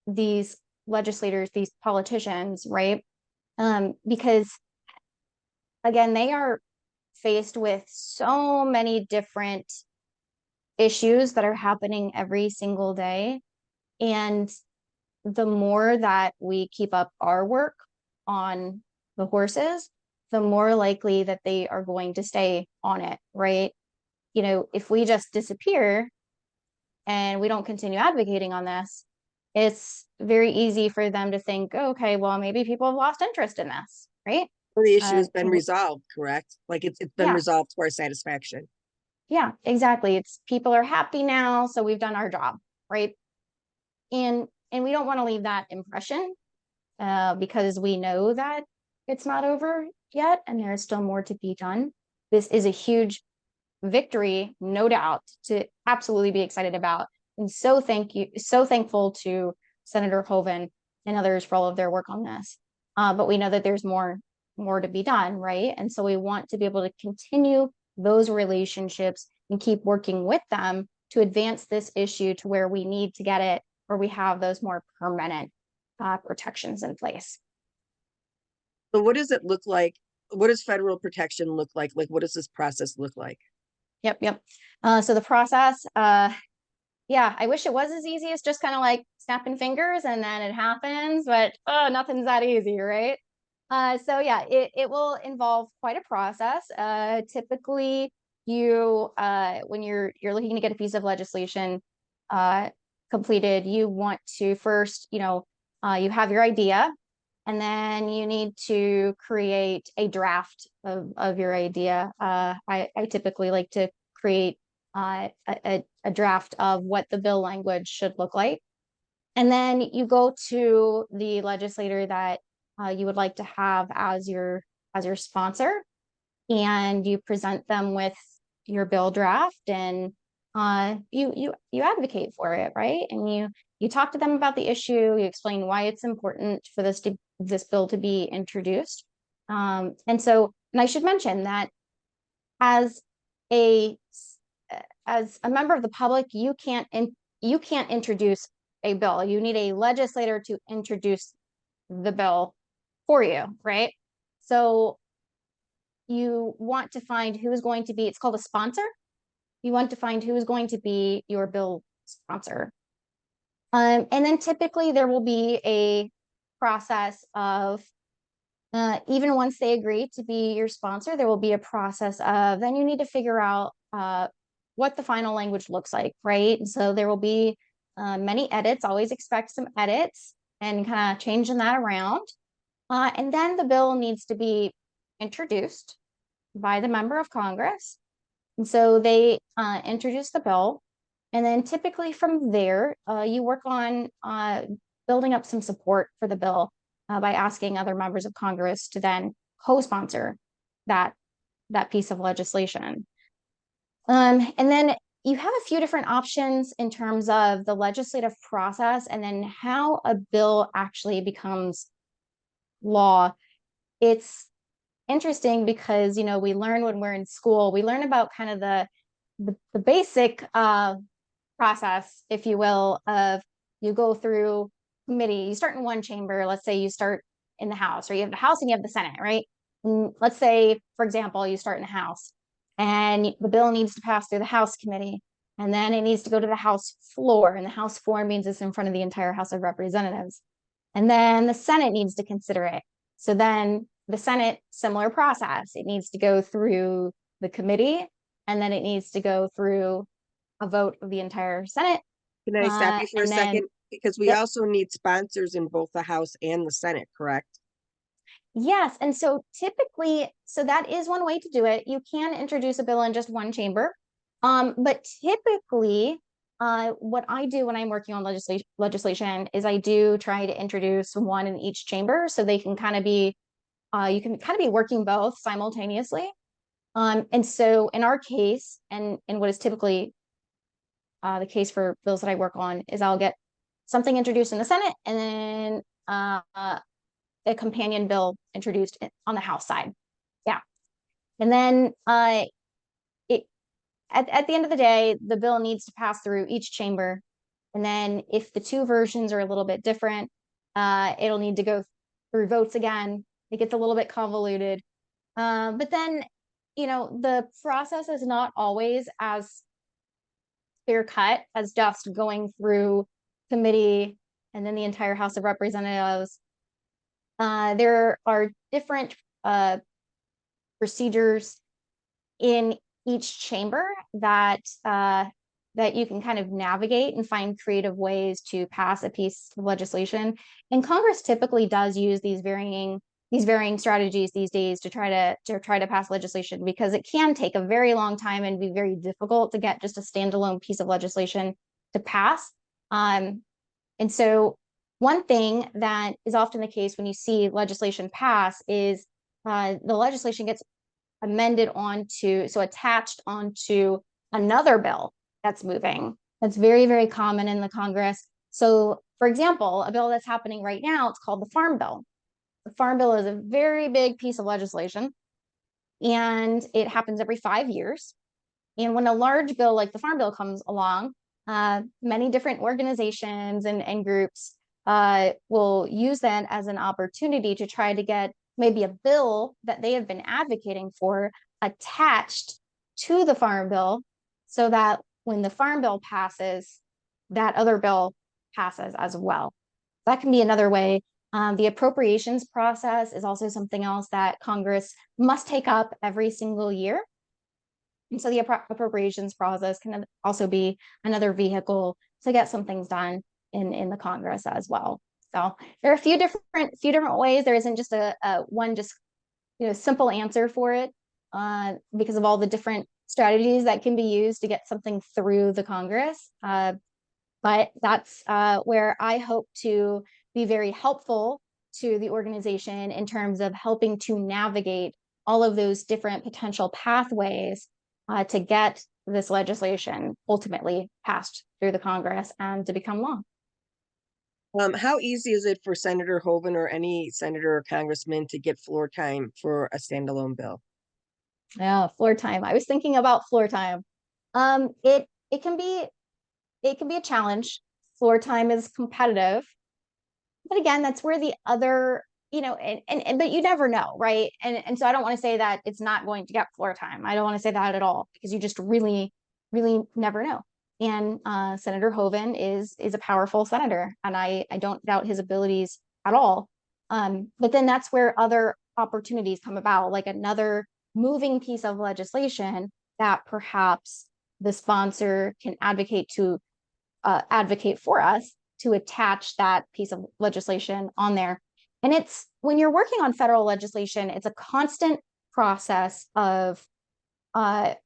these legislators, these politicians, right? Because again, they are faced with so many different issues that are happening every single day. And the more that we keep up our work on the horses, the more likely that they are going to stay on it, right? You know, if we just disappear and we don't continue advocating on this, it's very easy for them to think, oh, okay, well, maybe people have lost interest in this, right? Well, the issue has been And resolved, correct? Like it's been yeah, resolved to our satisfaction. yeah, exactly. It's people are happy now, so we've done our job, right? And we don't want to leave that impression because we know that it's not over yet and there's still more to be done. This is a huge victory, no doubt, to absolutely be excited about. And so so thankful to Senator Hoeven and others for all of their work on this. But we know that there's more to be done, right? And so we want to be able to continue those relationships and keep working with them to advance this issue to where we need to get it, where we have those more permanent protections in place. So what does it look like? What does federal protection look like? Like, what does this process look like? Yep. So the process, yeah, I wish it was as easy as just kind of like snapping fingers and then it happens, but nothing's that easy, right? So yeah, it will involve quite a process. Typically, you when you're looking to get a piece of legislation uh, completed, you want to first, you have your idea, and then you need to create a draft of your idea. I typically like to create a draft of what the bill language should look like. And then you go to the legislator that you would like to have as your sponsor, and you present them with your bill draft, and you advocate for it, right? And you talk to them about the issue. You explain why it's important for this bill to be introduced. And I should mention that as a as a member of the public, you can't introduce a bill. You need a legislator to introduce the bill for you, right? So you want to find who is going to be, it's called a sponsor. You want to find who is going to be your bill sponsor. And then typically there will be a process of, even once they agree to be your sponsor, there will be a process of, then you need to figure out what the final language looks like, right? And so there will be many edits, always expect some edits and kind of changing that around. And then the bill needs to be introduced by the member of Congress. And so they introduce the bill. And then typically from there, you work on building up some support for the bill by asking other members of Congress to then co-sponsor that piece of legislation. And then you have a few different options in terms of the legislative process and then how a bill actually becomes law. It's interesting because, we learn when we're in school, we learn about kind of the basic process, if you will, of you go through committee, you start in one chamber. Let's say you start in the House, or you have the House and you have the Senate, right? And let's say, for example, you start in the House and the bill needs to pass through the House committee, and then it needs to go to the House floor, and the House floor means it's in front of the entire House of Representatives. And then the Senate needs to consider it. So then the Senate, similar process. It needs to go through the committee, and then it needs to go through a vote of the entire Senate. Can I stop you for a And then, second? Because we yep, also need sponsors in both the House and the Senate, correct? yes. And so typically, so that is one way to do it. You can introduce a bill in just one chamber. But typically, what I do when I'm working on legislation is I do try to introduce one in each chamber so they can kind of be, you can kind of be working both simultaneously. And so in our case, and what is typically the case for bills that I work on, is I'll get something introduced in the Senate and then a companion bill introduced on the House side. Yeah. And then it at the end of the day, the bill needs to pass through each chamber. And then if the two versions are a little bit different, it'll need to go through votes again. It gets a little bit convoluted. But then, the process is not always as clear cut as just going through committee and then the entire House of Representatives. There are different procedures in each chamber that that you can kind of navigate and find creative ways to pass a piece of legislation. And Congress typically does use these varying strategies these days to try to pass legislation, because it can take a very long time and be very difficult to get just a standalone piece of legislation to pass. And so one thing that is often the case when you see legislation pass is the legislation gets amended attached onto another bill that's moving. That's very, very common in the Congress. So, for example, a bill that's happening right now, it's called the Farm Bill. The Farm Bill is a very big piece of legislation, and it happens every 5 years. And when a large bill like the Farm Bill comes along, many different organizations and groups will use that as an opportunity to try to get maybe a bill that they have been advocating for attached to the Farm Bill, so that when the Farm Bill passes, that other bill passes as well. That can be another way. The appropriations process is also something else that Congress must take up every single year. And so the appropriations process can also be another vehicle to get some things done in the Congress as well. So there are a few different ways. There isn't just a one just simple answer for it, because of all the different strategies that can be used to get something through the Congress. But that's where I hope to be very helpful to the organization in terms of helping to navigate all of those different potential pathways to get this legislation ultimately passed through the Congress and to become law. How easy is it for Senator Hoven or any senator or congressman to get floor time for a standalone bill? Yeah, floor time. I was thinking about floor time. It can be a challenge. Floor time is competitive, but again, that's where the other, but you never know, right? And so I don't want to say that it's not going to get floor time. I don't want to say that at all, because you just really, really never know. And Senator Hoven is a powerful senator, and I don't doubt his abilities at all. But then that's where other opportunities come about, like another moving piece of legislation that perhaps the sponsor can advocate for us to attach that piece of legislation on there. And it's when you're working on federal legislation, it's a constant process of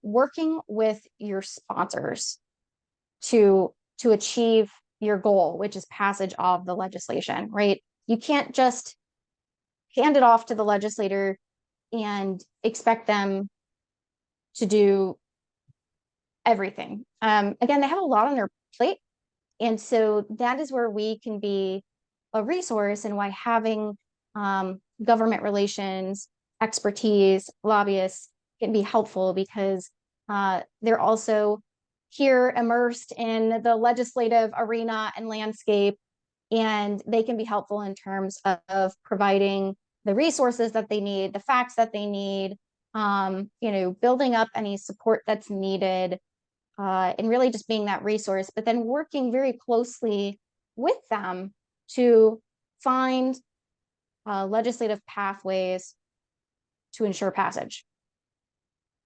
working with your sponsors to achieve your goal, which is passage of the legislation, right? You can't just hand it off to the legislator and expect them to do everything. Again, they have a lot on their plate. And so that is where we can be a resource, and why having government relations, expertise, lobbyists can be helpful, because they're also here immersed in the legislative arena and landscape, and they can be helpful in terms of providing the resources that they need, the facts that they need, building up any support that's needed, and really just being that resource, but then working very closely with them to find legislative pathways to ensure passage.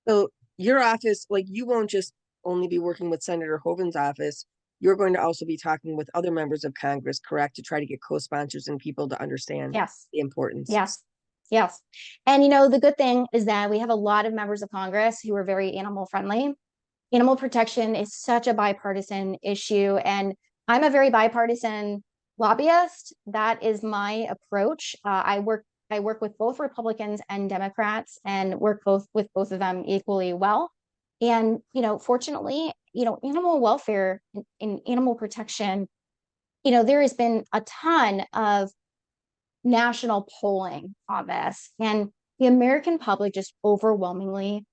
So your office, like, you won't just only be working with Senator Hoven's office. You're going to also be talking with other members of Congress, correct? To try to get co-sponsors and people to understand Yes. the importance. Yes. Yes. And the good thing is that we have a lot of members of Congress who are very animal friendly. Animal protection is such a bipartisan issue, and I'm a very bipartisan lobbyist. That is my approach. I work with both Republicans and Democrats, and work with both of them equally well. And fortunately, animal welfare and animal protection, there has been a ton of national polling on this, and the American public just overwhelmingly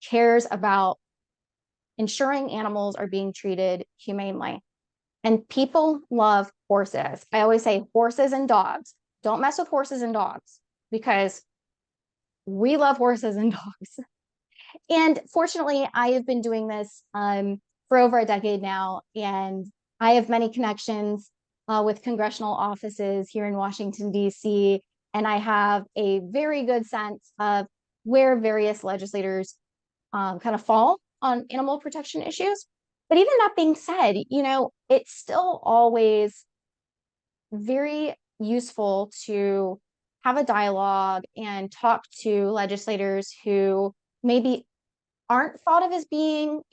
cares about ensuring animals are being treated humanely. And people love horses. I always say horses and dogs. Don't mess with horses and dogs, because we love horses and dogs. And fortunately, I have been doing this for for over a decade now, and I have many connections with congressional offices here in Washington, D.C., and I have a very good sense of where various legislators kind of fall on animal protection issues. But even that being said, it's still always very useful to have a dialogue and talk to legislators who maybe aren't thought of as being,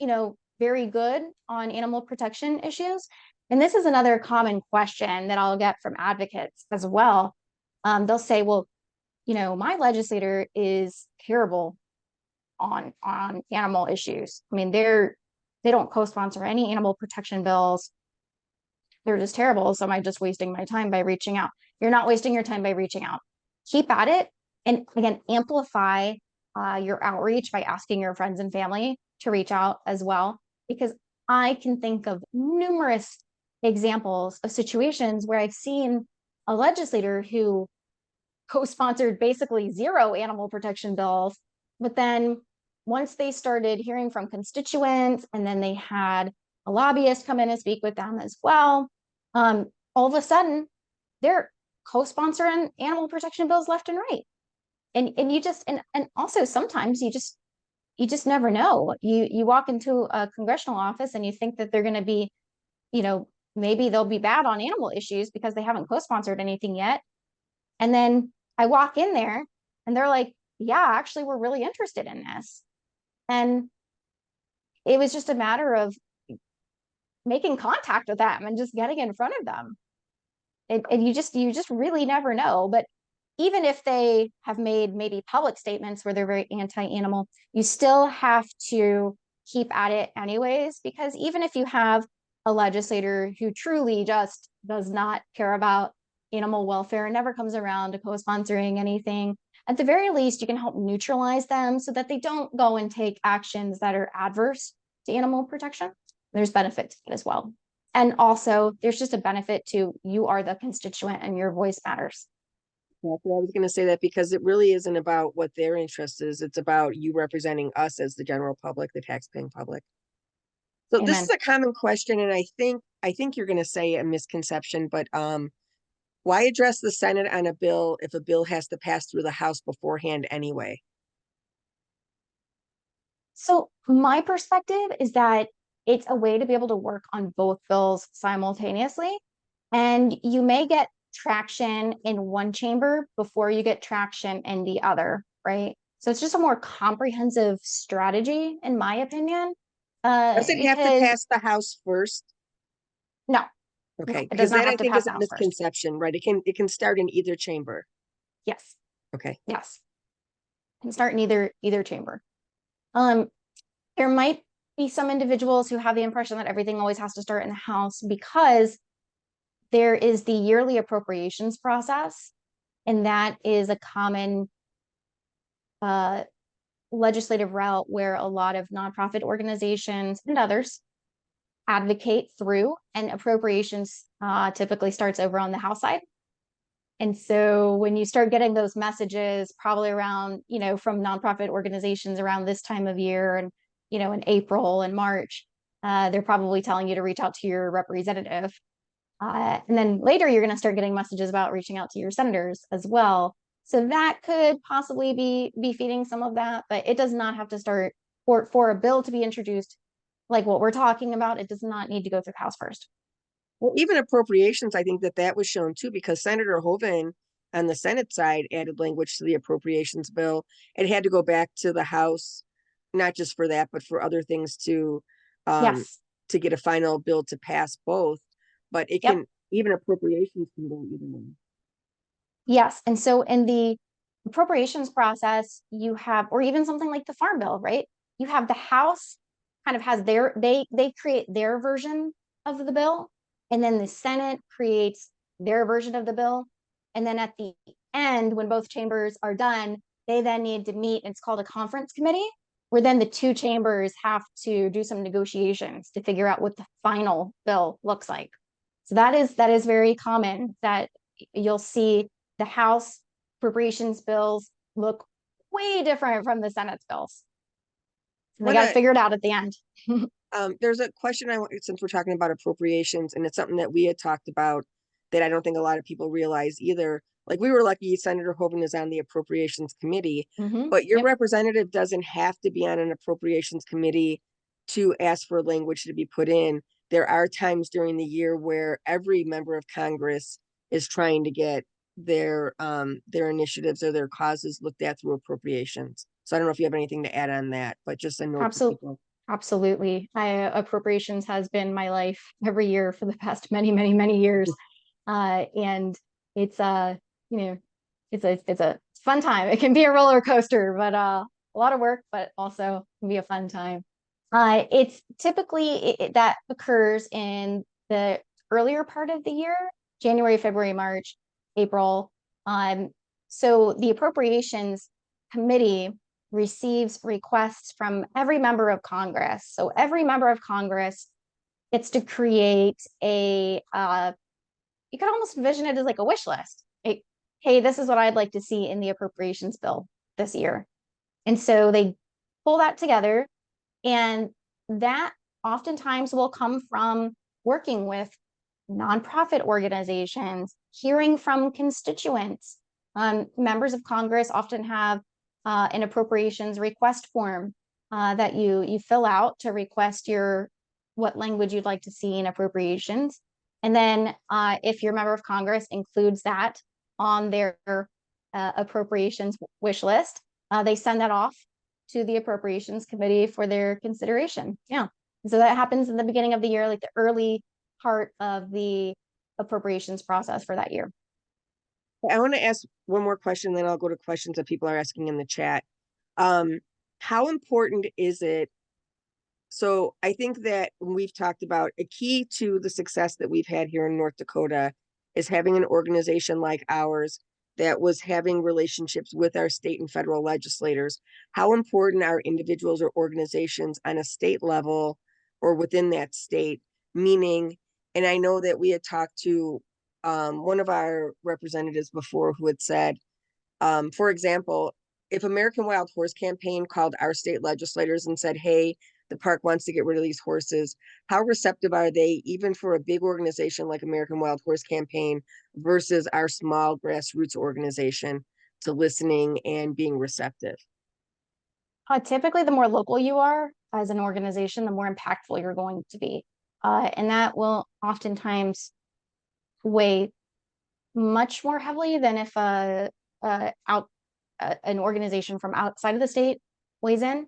very good on animal protection issues. And this is another common question that I'll get from advocates as well. They'll say, well, my legislator is terrible on animal issues. I mean, they don't co-sponsor any animal protection bills. They're just terrible. So am I just wasting my time by reaching out? You're not wasting your time by reaching out. Keep at it. And again, amplify your outreach by asking your friends and family to reach out as well. Because I can think of numerous examples of situations where I've seen a legislator who co-sponsored basically 0 animal protection bills, but then once they started hearing from constituents and then they had a lobbyist come in and speak with them as well, all of a sudden they're co-sponsoring animal protection bills left and right. And you just and also sometimes you just never know. You walk into a congressional office and you think that they're going to be, maybe they'll be bad on animal issues because they haven't co-sponsored anything yet. And then I walk in there and they're like, yeah, actually, we're really interested in this. And it was just a matter of making contact with them and just getting in front of them. And you just really never know. But even if they have made maybe public statements where they're very anti-animal, you still have to keep at it anyways, because even if you have a legislator who truly just does not care about animal welfare and never comes around to co-sponsoring anything, at the very least, you can help neutralize them so that they don't go and take actions that are adverse to animal protection. There's benefit to it as well. And also, there's just a benefit to you are the constituent and your voice matters. Yeah, so I was going to say that because it really isn't about what their interest is. It's about you representing us as the general public, the taxpaying public. So Amen. this is a common question, and I think you're going to say a misconception, but why address the Senate on a bill if a bill has to pass through the House beforehand anyway? So my perspective is that it's a way to be able to work on both bills simultaneously. And you may get traction in one chamber before you get traction in the other, right? So it's just a more comprehensive strategy, in my opinion. Does it have to Because pass the House first? no, Okay, it does because not that I have to think pass is the a House first. misconception, right? It can start in either chamber. Yes, Okay. yes. It can start in either chamber. There might be some individuals who have the impression that everything always has to start in the House because there is the yearly appropriations process, and that is a common legislative route where a lot of nonprofit organizations and others advocate through, and appropriations typically starts over on the House side. And so when you start getting those messages, probably around, from nonprofit organizations around this time of year and, in April and March, they're probably telling you to reach out to your representative. And then later you're going to start getting messages about reaching out to your senators as well. So that could possibly be feeding some of that, but it does not have to start for a bill to be introduced like what we're talking about. It does not need to go through the House first. Well, even appropriations, I think that was shown too, because Senator Hoeven on the Senate side added language to the appropriations bill. It had to go back to the House, not just for that, but for other things Yes. to get a final bill to pass both. But it Yep. can, even appropriations can go either way. Yes. And so in the appropriations process, you have, or even something like the Farm Bill, right? You have the House kind of has they create their version of the bill, and then the Senate creates their version of the bill. And then at the end, when both chambers are done, they then need to meet. It's called a conference committee, where then the two chambers have to do some negotiations to figure out what the final bill looks like. So that is very common that you'll see the House appropriations bills look way different from the Senate's bills. And they got to figure it out at the end. There's a question since we're talking about appropriations, and it's something that we had talked about that I don't think a lot of people realize either. Like, we were lucky Senator Hoven is on the Appropriations Committee, but your Yep. representative doesn't have to be on an Appropriations Committee to ask for language to be put in. There are times during the year where every member of Congress is trying to get their initiatives or their causes looked at through appropriations. So I don't know if you have anything to add on that, but just a note for Absolutely. people. Absolutely. Appropriations has been my life every year for the past many, many, many years. And it's you know, it's a fun time. It can be a roller coaster, but a lot of work, but also can be a fun time. It's typically that occurs in the earlier part of the year, January, February, March, April. So the Appropriations Committee receives requests from every member of Congress. So every member of Congress gets to create you could almost envision it as like a wish list. Like, hey, this is what I'd like to see in the appropriations bill this year. And so they pull that together, and that oftentimes will come from working with nonprofit organizations, hearing from constituents. Members of Congress often have an appropriations request form that you fill out to request what language you'd like to see in appropriations. And then if your member of Congress includes that on their appropriations wish list, they send that off to the Appropriations Committee for their consideration. Yeah. So that happens in the beginning of the year, like the early part of the appropriations process for that year. I want to ask one more question, then I'll go to questions that people are asking in the chat. How important is it? So I think that we've talked about a key to the success that we've had here in North Dakota is having an organization like ours that was having relationships with our state and federal legislators. How important are individuals or organizations on a state level or within that state? Meaning, and I know that we had talked to one of our representatives before who had said, for example, if American Wild Horse Campaign called our state legislators and said, hey, the park wants to get rid of these horses, how receptive are they, even for a big organization like American Wild Horse Campaign versus our small grassroots organization, to listening and being receptive? Typically, the more local you are as an organization, the more impactful you're going to be. And that will oftentimes weigh much more heavily than if an organization from outside of the state weighs in.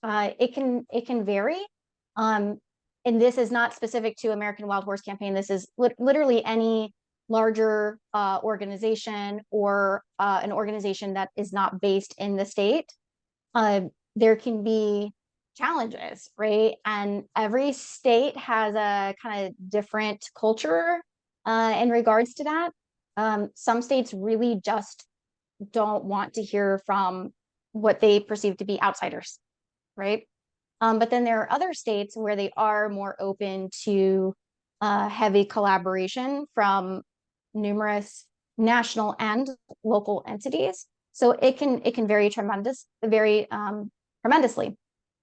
It can vary. And this is not specific to American Wild Horse Campaign. This is literally any larger organization or an organization that is not based in the state. There can be challenges, right? And every state has a kind of different culture in regards to that. Some states really just don't want to hear from what they perceive to be outsiders, right? But then there are other states where they are more open to heavy collaboration from numerous national and local entities. So it can vary tremendously.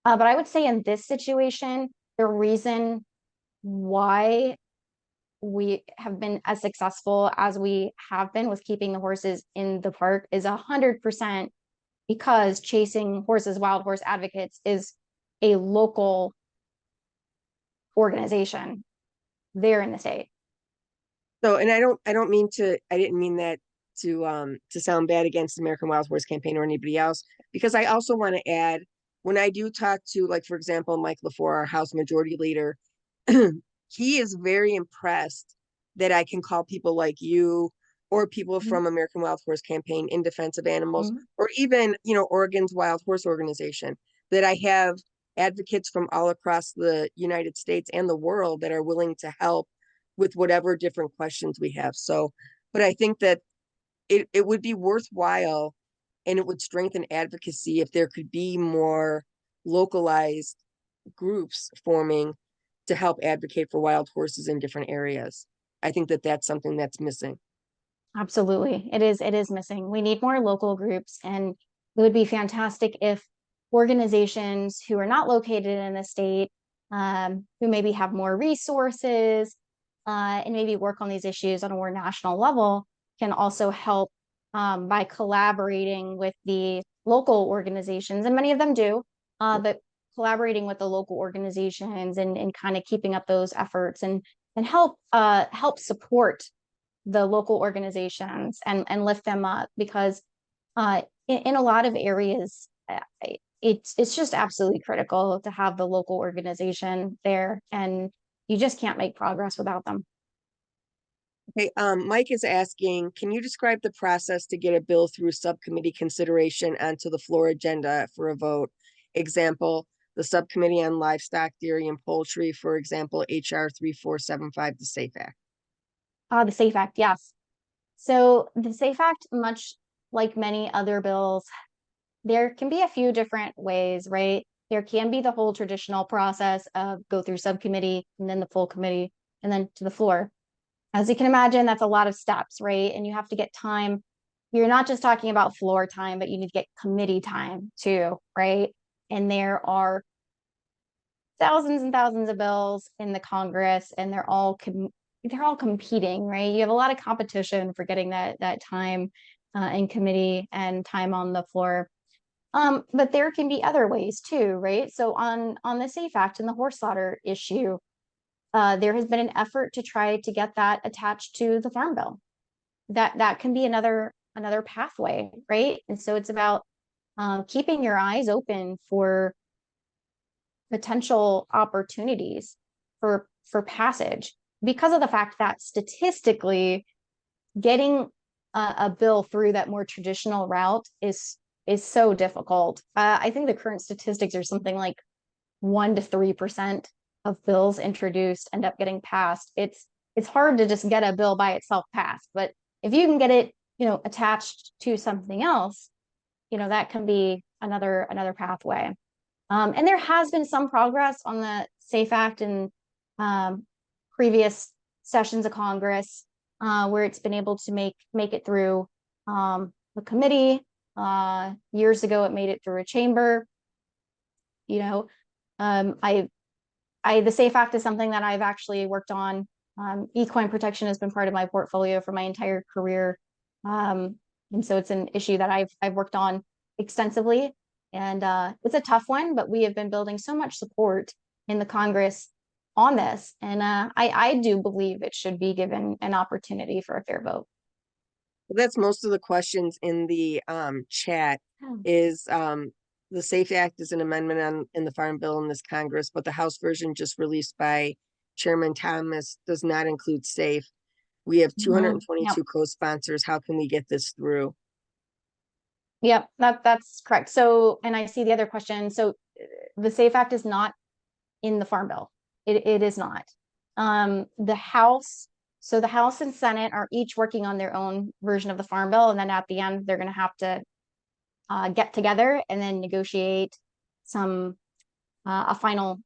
But I would say in this situation, the reason why we have been as successful as we have been with keeping the horses in the park is 100% because Chasing Horses Wild Horse Advocates is a local organization there in the state. So, and I didn't mean that to sound bad against American Wild Horse Campaign or anybody else, because I also want to add, when I do talk to, like, for example, Mike LaFleur, our House Majority Leader, he is very impressed that I can call people like you or people from American Wild Horse Campaign in defense of animals, or even, Oregon's Wild Horse Organization, that I have advocates from all across the United States and the world that are willing to help with whatever different questions we have. So, but I think that it would be worthwhile and it would strengthen advocacy if there could be more localized groups forming to help advocate for wild horses in different areas. I think that that's something that's missing. Absolutely. It is missing. We need more local groups, and it would be fantastic if organizations who are not located in the state who maybe have more resources and maybe work on these issues on a more national level can also help by collaborating with the local organizations, and many of them do, but collaborating with the local organizations and kind of keeping up those efforts and help support the local organizations and lift them up, because in a lot of areas, it's just absolutely critical to have the local organization there, and you just can't make progress without them. Okay, Mike is asking, can you describe the process to get a bill through subcommittee consideration onto the floor agenda for a vote? Example, the subcommittee on livestock, dairy, and poultry, for example, HR 3475, the SAFE Act. The SAFE Act, yes. So the SAFE Act, much like many other bills, there can be a few different ways, right? There can be the whole traditional process of go through subcommittee and then the full committee and then to the floor. As you can imagine, that's a lot of steps, right? And you have to get time. You're not just talking about floor time, but you need to get committee time too, right? And there are thousands and thousands of bills in the Congress, and they're all competing, right? You have a lot of competition for getting that time in committee and time on the floor. But there can be other ways too, right? So on the SAFE Act and the horse slaughter issue, there has been an effort to try to get that attached to the Farm Bill. That can be another pathway, right? And so it's about keeping your eyes open for potential opportunities for passage, because of the fact that statistically getting a bill through that more traditional route is so difficult. I think the current statistics are something like 1 to 3% of bills introduced end up getting passed. It's hard to just get a bill by itself passed, but if you can get it, attached to something else, that can be another pathway. And there has been some progress on the SAFE Act in previous sessions of Congress, where it's been able to make it through the committee. Years ago, it made it through a chamber. The SAFE Act is something that I've actually worked on. Equine protection has been part of my portfolio for my entire career. And so it's an issue that I've worked on extensively. And it's a tough one, but we have been building so much support in the Congress on this. And I do believe it should be given an opportunity for a fair vote. Well, that's most of the questions in the chat. Is the SAFE Act is an amendment in the Farm Bill in this Congress, but the House version just released by Chairman Thomas does not include SAFE. We have 222 co-sponsors. How can we get this through? Yep, that's correct. So, and I see the other question. So the SAFE Act is not in the Farm Bill. It is not. The House and Senate are each working on their own version of the Farm Bill. And then at the end, they're going to have to get together and then negotiate a final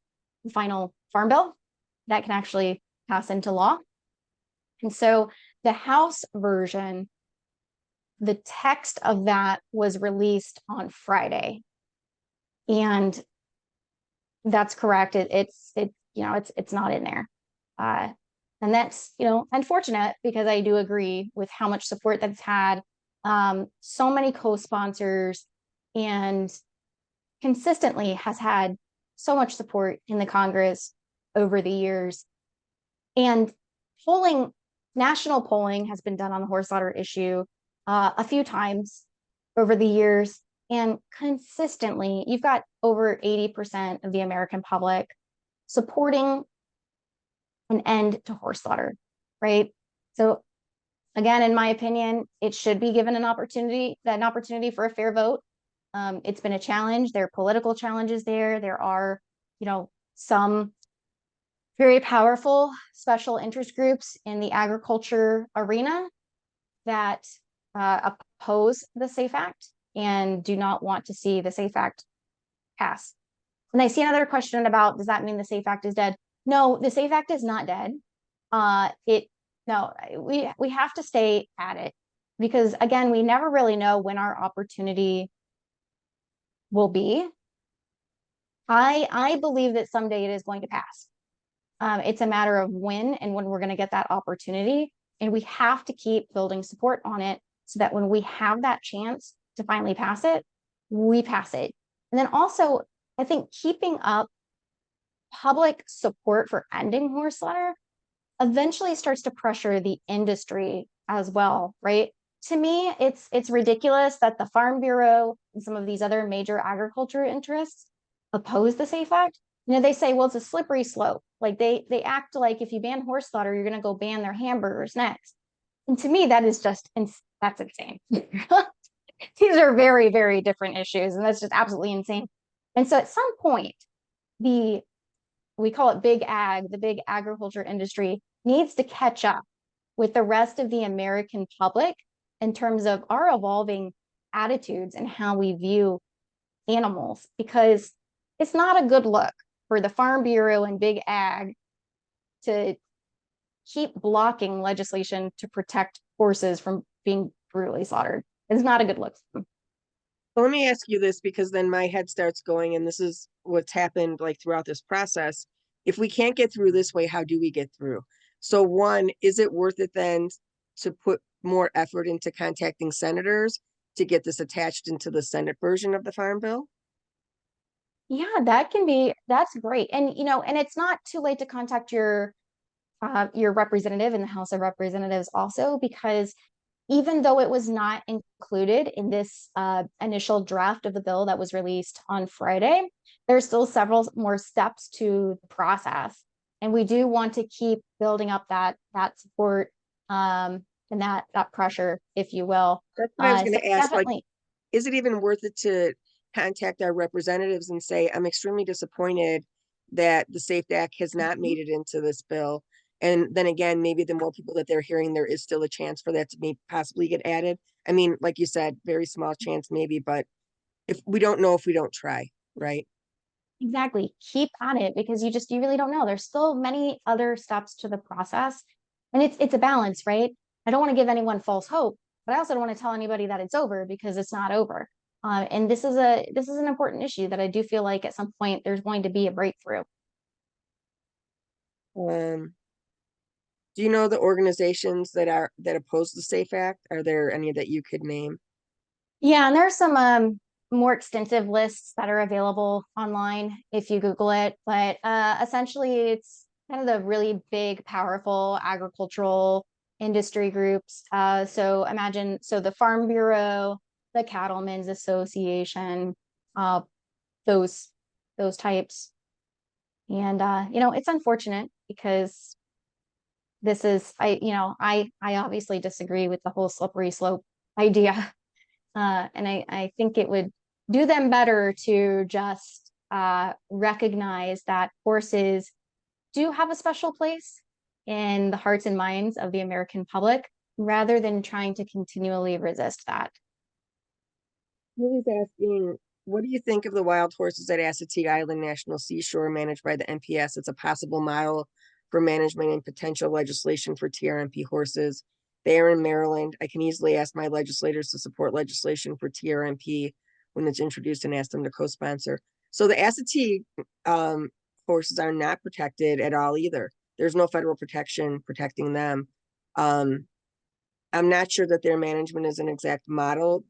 Farm Bill that can actually pass into law. And so the House version, the text of that was released on Friday, and that's correct. It's not in there, and that's unfortunate, because I do agree with how much support that's had. So many co-sponsors, and consistently has had so much support in the Congress over the years. And national polling has been done on the horse slaughter issue a few times over the years, and consistently you've got over 80% of the American public supporting an end to horse slaughter, right? So again, in my opinion, it should be given an opportunity for a fair vote. It's been a challenge. There are political challenges there. There are, some very powerful special interest groups in the agriculture arena that oppose the SAFE Act and do not want to see the SAFE Act pass. And I see another question about, does that mean the SAFE Act is dead? No, the SAFE Act is not dead. We have to stay at it, because again, we never really know when our opportunity will be. I believe that someday it is going to pass. It's a matter of when and when we're going to get that opportunity. And we have to keep building support on it so that when we have that chance to finally pass it, we pass it. And then also, I think keeping up public support for ending horse slaughter eventually starts to pressure the industry as well, right? To me, it's ridiculous that the Farm Bureau and some of these other major agriculture interests oppose the SAFE Act. They say, well, it's a slippery slope. Like they act like if you ban horse slaughter, you're going to go ban their hamburgers next. And to me, that is just that's insane. These are very, very different issues, and that's just absolutely insane. And so, at some point, the we call it big ag, the big agriculture industry needs to catch up with the rest of the American public in terms of our evolving attitudes and how we view animals, because it's not a good look for the Farm Bureau and big ag to keep blocking legislation to protect horses from being brutally slaughtered. It's not a good look. Well, let me ask you this, because then my head starts going, and this is what's happened like throughout this process. If we can't get through this way, how do we get through? So one, is it worth it then to put more effort into contacting senators to get this attached into the Senate version of the Farm Bill? Yeah, that's great. And it's not too late to contact your representative in the House of Representatives also, because even though it was not included in this initial draft of the bill that was released on Friday, there's still several more steps to the process. And we do want to keep building up that support and that pressure, if you will. That's what I was going So to ask. Like, definitely. is it even worth it to contact our representatives and say, I'm extremely disappointed that the SAFE Act has not made it into this bill? And then again, maybe the more people that they're hearing, there is still a chance for that to be possibly get added. I mean, like you said, very small chance maybe, but if we don't know if we don't try, right? Exactly. Keep at it, because you really don't know. There's still many other steps to the process. And it's a balance, right? I don't want to give anyone false hope, but I also don't want to tell anybody that it's over, because it's not over. And this is an important issue that I do feel like at some point there's going to be a breakthrough. Um, do you know the organizations that oppose the SAFE Act? Are there any that you could name? Yeah, and there's some more extensive lists that are available online if you Google it. But essentially, it's kind of the really big, powerful agricultural industry groups. So the Farm Bureau, the Cattlemen's Association, uh, those those types. And it's unfortunate because I obviously disagree with the whole slippery slope idea. And I think it would do them better to just recognize that horses do have a special place in the hearts and minds of the American public, rather than trying to continually resist that. Julie's asking, what do you think of the wild horses at Assateague Island National Seashore managed by the NPS? It's a possible model for management and potential legislation for TRNP horses. They are in Maryland. I can easily ask my legislators to support legislation for TRNP when it's introduced and ask them to co-sponsor. So the Assateague horses are not protected at all either. There's no federal protection protecting them. I'm not sure that their management is an exact model.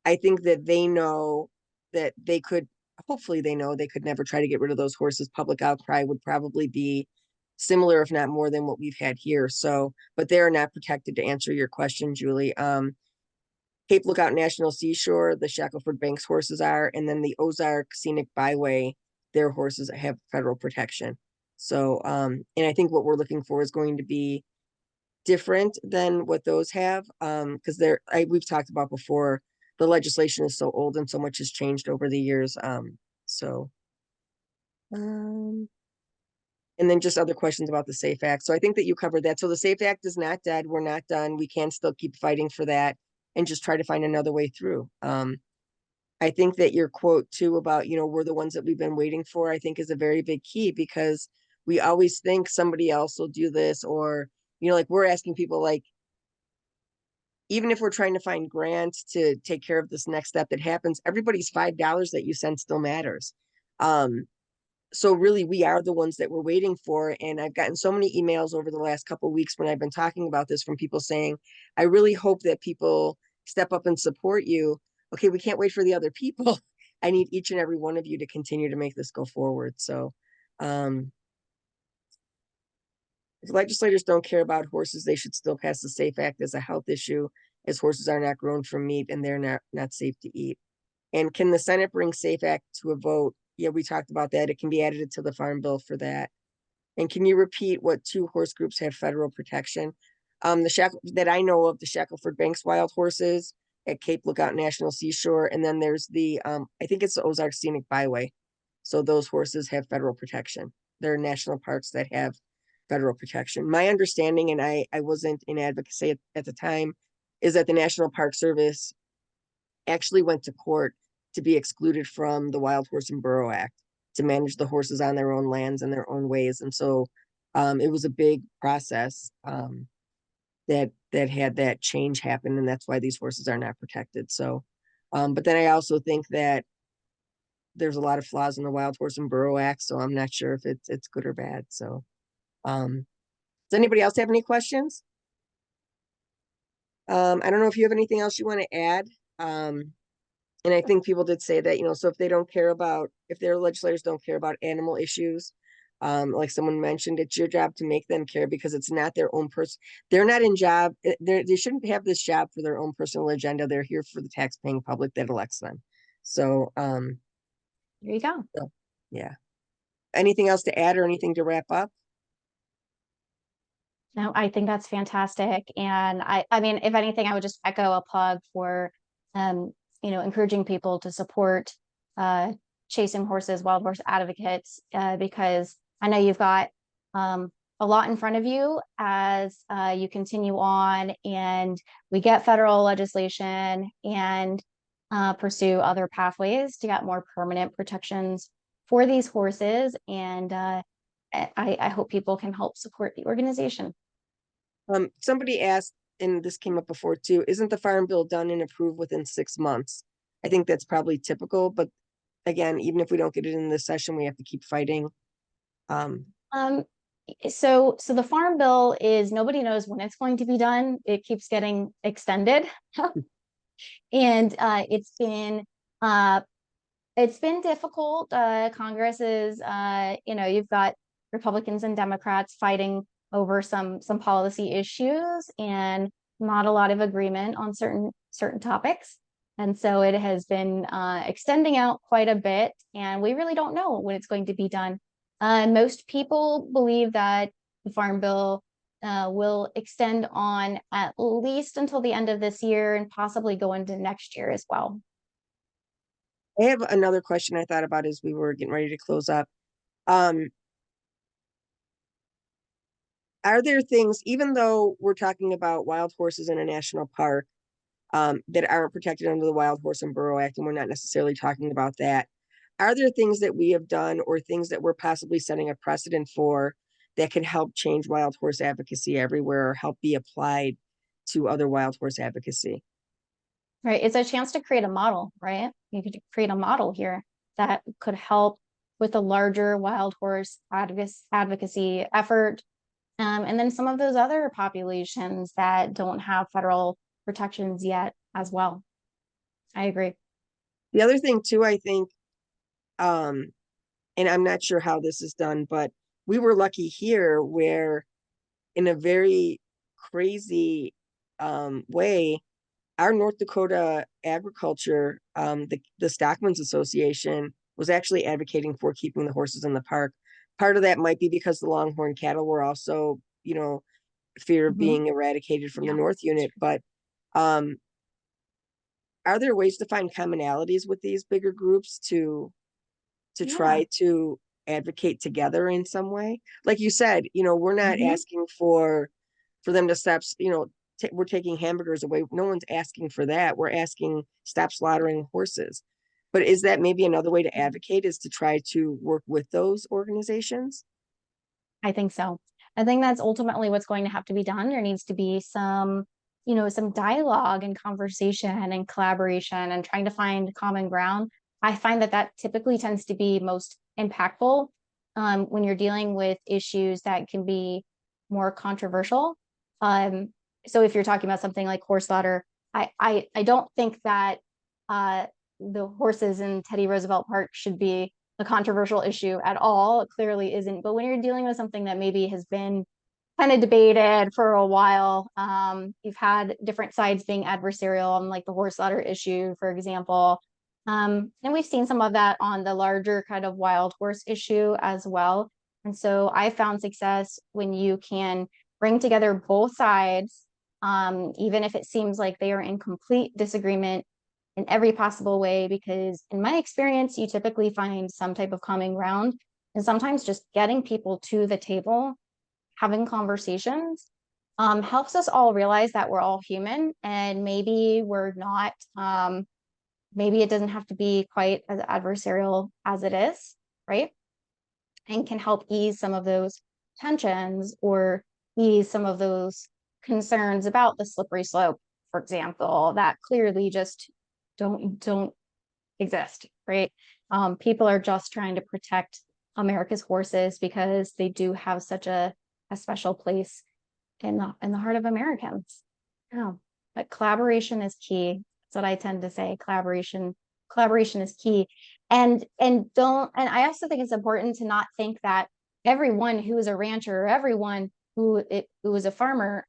I think that they know that they could, hopefully they know they could never try to get rid of those horses. Public outcry would probably be similar, if not more than what we've had here. So, but they are not protected, to answer your question, Julie. Cape Lookout National Seashore, the Shackleford Banks horses are, and then the Ozark Scenic Byway, their horses have federal protection. So, and I think what we're looking for is going to be different than what those have, because we've talked about before, the legislation is so old and so much has changed over the years. So um and then just other questions about the SAFE Act. So I think that you covered that. So the SAFE Act is not dead. We're not done. We can still keep fighting for that and just try to find another way through. I think that your quote too about, we're the ones that we've been waiting for, I think is a very big key, because we always think somebody else will do this, or, like we're asking people, like, even if we're trying to find grants to take care of this next step that happens, everybody's $5 that you send still matters. So really, we are the ones that we're waiting for. And I've gotten so many emails over the last couple of weeks when I've been talking about this from people saying, I really hope that people step up and support you. Okay, we can't wait for the other people. I need each and every one of you to continue to make this go forward. So if legislators don't care about horses, they should still pass the SAFE Act as a health issue, as horses are not grown from meat and they're not safe to eat. And can the Senate bring SAFE Act to a vote? Yeah, we talked about that. It can be added to the Farm Bill for that. And can you repeat what two horse groups have federal protection? That I know of, the Shackelford Banks wild horses at Cape Lookout National Seashore, and then there's the I think it's the Ozark Scenic Byway. So those horses have federal protection. They're national parks that have federal protection. My understanding, and I wasn't in advocacy at the time, is that the National Park Service actually went to court to be excluded from the Wild Horse and Burro Act to manage the horses on their own lands and their own ways. And so it was a big process that had that change happen, and that's why these horses are not protected. So, but then I also think that there's a lot of flaws in the Wild Horse and Burro Act, so I'm not sure if it's good or bad. So, does anybody else have any questions? I don't know if you have anything else you want to add. And I think people did say that, so if they don't care about, if their legislators don't care about animal issues, like someone mentioned, it's your job to make them care because it's not their own person. They're not in job. They shouldn't have this job for their own personal agenda. They're here for the tax-paying public that elects them. So, There you go. so, yeah. Anything else to add or anything to wrap up? No, I think that's fantastic. And I mean, if anything, I would just echo a plug for, encouraging people to support chasing horses, wild horse advocates, because I know you've got a lot in front of you as you continue on and we get federal legislation and pursue other pathways to get more permanent protections for these horses. And I hope people can help support the organization. Somebody asked, and this came up before too, isn't the farm bill done and approved within 6 months? I think that's probably typical, but again, even if we don't get it in this session, we have to keep fighting. So the farm bill is, nobody knows when it's going to be done. It keeps getting extended. And it's been difficult. Congress is, you've got Republicans and Democrats fighting over some policy issues and not a lot of agreement on certain topics. And so it has been extending out quite a bit, and we really don't know when it's going to be done. Most people believe that the Farm Bill will extend on at least until the end of this year and possibly go into next year as well. I have another question I thought about as we were getting ready to close up. Are there things, even though we're talking about wild horses in a national park, that aren't protected under the Wild Horse and Burro Act, and we're not necessarily talking about that, are there things that we have done or things that we're possibly setting a precedent for that can help change wild horse advocacy everywhere or help be applied to other wild horse advocacy? Right. It's a chance to create a model, right? You could create a model here that could help with a larger wild horse advocacy effort. And then some of those other populations that don't have federal protections yet as well. I agree. The other thing too, I think, and I'm not sure how this is done, but we were lucky here where in a very crazy way, our North Dakota agriculture, the Stockman's Association was actually advocating for keeping the horses in the park. Part of that might be because the Longhorn cattle were also, fear of being eradicated from the North Unit. But are there ways to find commonalities with these bigger groups to try to advocate together in some way? Like you said, we're not asking for them to stop, we're taking hamburgers away. No one's asking for that. We're asking stop slaughtering horses. But is that maybe another way to advocate, is to try to work with those organizations? I think so. I think that's ultimately what's going to have to be done. There needs to be some dialogue and conversation and collaboration and trying to find common ground I find that that typically tends to be most impactful when you're dealing with issues that can be more controversial. Um, so if you're talking about something like horse slaughter, I don't think that the horses in Teddy Roosevelt Park should be a controversial issue at all. It clearly isn't. But when you're dealing with something that maybe has been kind of debated for a while, you've had different sides being adversarial on like the horse slaughter issue, for example. And we've seen some of that on the larger kind of wild horse issue as well. And so I found success when you can bring together both sides, even if it seems like they are in complete disagreement in every possible way, because in my experience, you typically find some type of common ground. And sometimes just getting people to the table, having conversations, helps us all realize that we're all human and maybe we're not, maybe it doesn't have to be quite as adversarial as it is, right? And can help ease some of those tensions or ease some of those concerns about the slippery slope, for example, that clearly just don't exist, right? People are just trying to protect America's horses because they do have such a special place in the heart of Americans. Yeah. But collaboration is key. That's what I tend to say. Collaboration is key. And I also think it's important to not think that everyone who is a rancher or everyone who is a farmer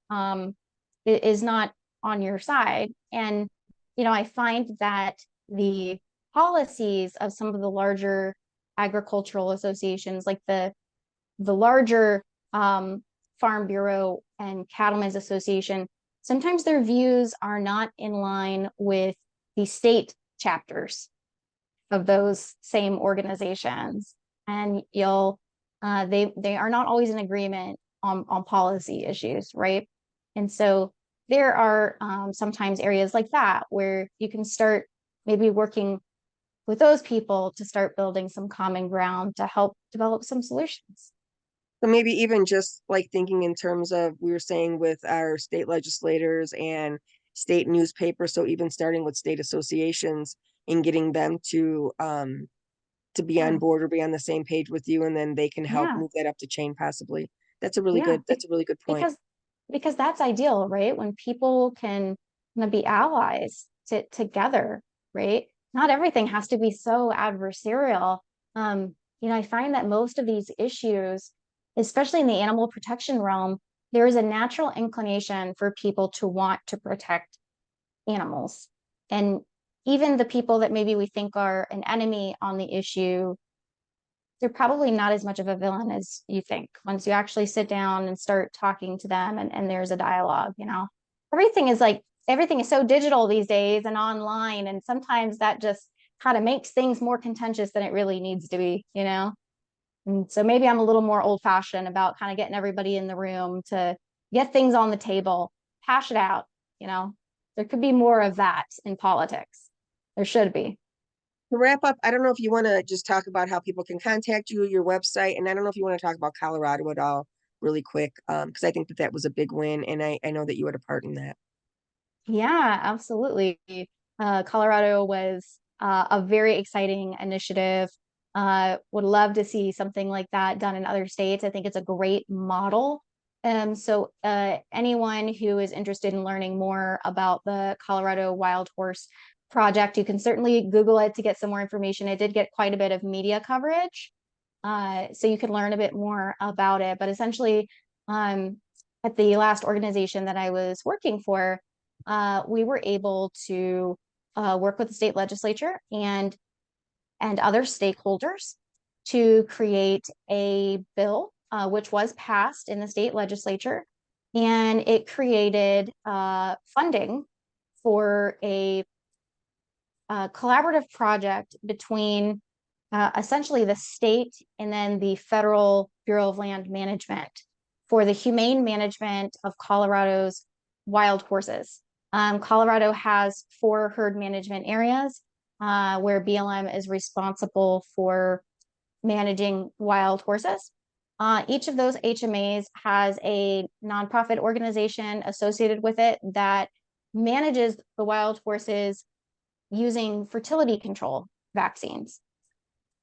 is not on your side. And I find that the policies of some of the larger agricultural associations, like the larger Farm Bureau and Cattlemen's Association, sometimes their views are not in line with the state chapters of those same organizations, and they are not always in agreement on policy issues, right? And so there are sometimes areas like that where you can start maybe working with those people to start building some common ground to help develop some solutions. So maybe even just like thinking in terms of, we were saying with our state legislators and state newspapers, so even starting with state associations and getting them to be on Yeah, board or be on the same page with you, and then they can help yeah, move that up the chain possibly. yeah. That's a really good point. Because that's ideal, right? When people can be allies together, right? Not everything has to be so adversarial. I find that most of these issues, especially in the animal protection realm, there is a natural inclination for people to want to protect animals. And even the people that maybe we think are an enemy on the issue, they're probably not as much of a villain as you think once you actually sit down and start talking to them and there's a dialogue. Everything is so digital these days and online, and sometimes that just kind of makes things more contentious than it really needs to be. And so maybe I'm a little more old fashioned about kind of getting everybody in the room to get things on the table, hash it out. There could be more of that in politics. There should be. To wrap up, I don't know if you want to just talk about how people can contact you, your website, and I don't know if you want to talk about Colorado at all really quick, because I think that that was a big win, and I know that you had a part in that. Yeah, absolutely. Colorado was a very exciting initiative. Would love to see something like that done in other states. I think it's a great model. So anyone who is interested in learning more about the Colorado Wild Horse Project, you can certainly Google it to get some more information. It did get quite a bit of media coverage, so you can learn a bit more about it. But essentially, at the last organization that I was working for, we were able to work with the state legislature and other stakeholders to create a bill, which was passed in the state legislature, and it created funding for a collaborative project between essentially the state and then the Federal Bureau of Land Management for the humane management of Colorado's wild horses. Colorado has 4 herd management areas where BLM is responsible for managing wild horses. Each of those HMAs has a nonprofit organization associated with it that manages the wild horses using fertility control. vaccines.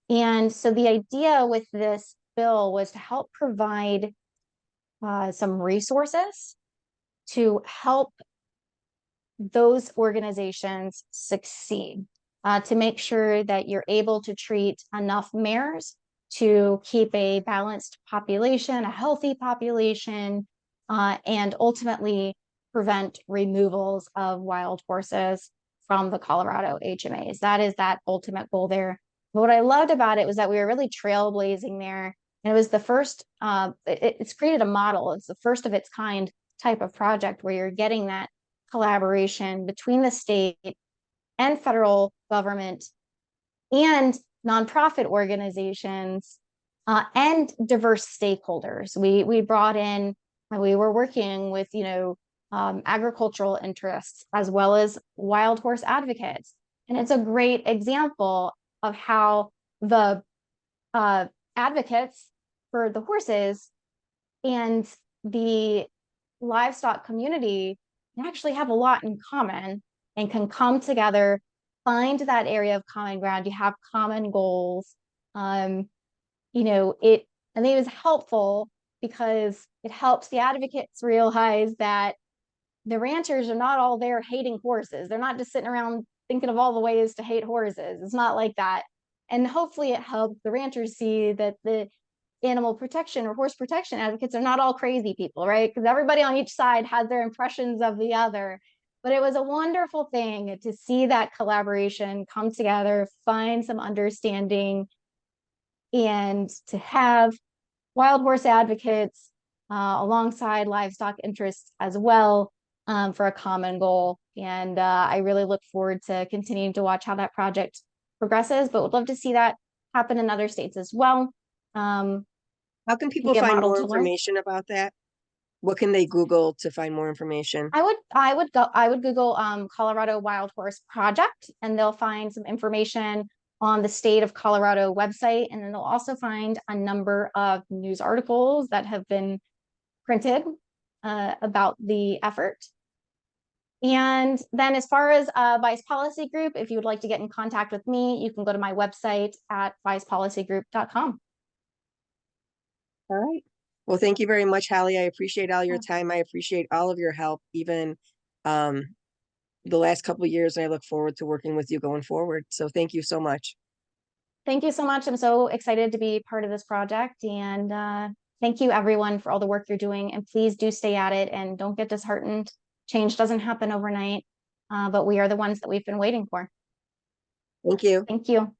And so the idea with this bill was to help provide some resources to help those organizations succeed, to make sure that you're able to treat enough mares to keep a balanced population, a healthy population, and ultimately prevent removals of wild horses from the Colorado HMAs. That is that ultimate goal there. But what I loved about it was that we were really trailblazing there. And it was the first, it's created a model. It's the first of its kind type of project where you're getting that collaboration between the state and federal government and nonprofit organizations and diverse stakeholders. We brought in, we were working with, agricultural interests as well as wild horse advocates. And it's a great example of how the advocates for the horses and the livestock community actually have a lot in common and can come together, find that area of common ground. You have common goals. I think it was helpful because it helps the advocates realize that the ranchers are not all there hating horses. They're not just sitting around thinking of all the ways to hate horses. It's not like that. And hopefully it helped the ranchers see that the animal protection or horse protection advocates are not all crazy people, right? Because everybody on each side has their impressions of the other. But it was a wonderful thing to see that collaboration come together, find some understanding, and to have wild horse advocates alongside livestock interests as well for a common goal. And I really look forward to continuing to watch how that project progresses, but would love to see that happen in other states as well. How can people find more information about that? What can they Google to find more information? I would Google Colorado Wild Horse Project, and they'll find some information on the state of Colorado website. And then they'll also find a number of news articles that have been printed about the effort. And then as far as Bice Policy Group, if you would like to get in contact with me, you can go to my website at bicepolicygroup.com. All right. Well, thank you very much, Hallie. I appreciate all your time. I appreciate all of your help, even the last couple of years. And I look forward to working with you going forward. So thank you so much. Thank you so much. I'm so excited to be part of this project. And thank you, everyone, for all the work you're doing. And please do stay at it and don't get disheartened. Change doesn't happen overnight, but we are the ones that we've been waiting for. Thank you. Thank you.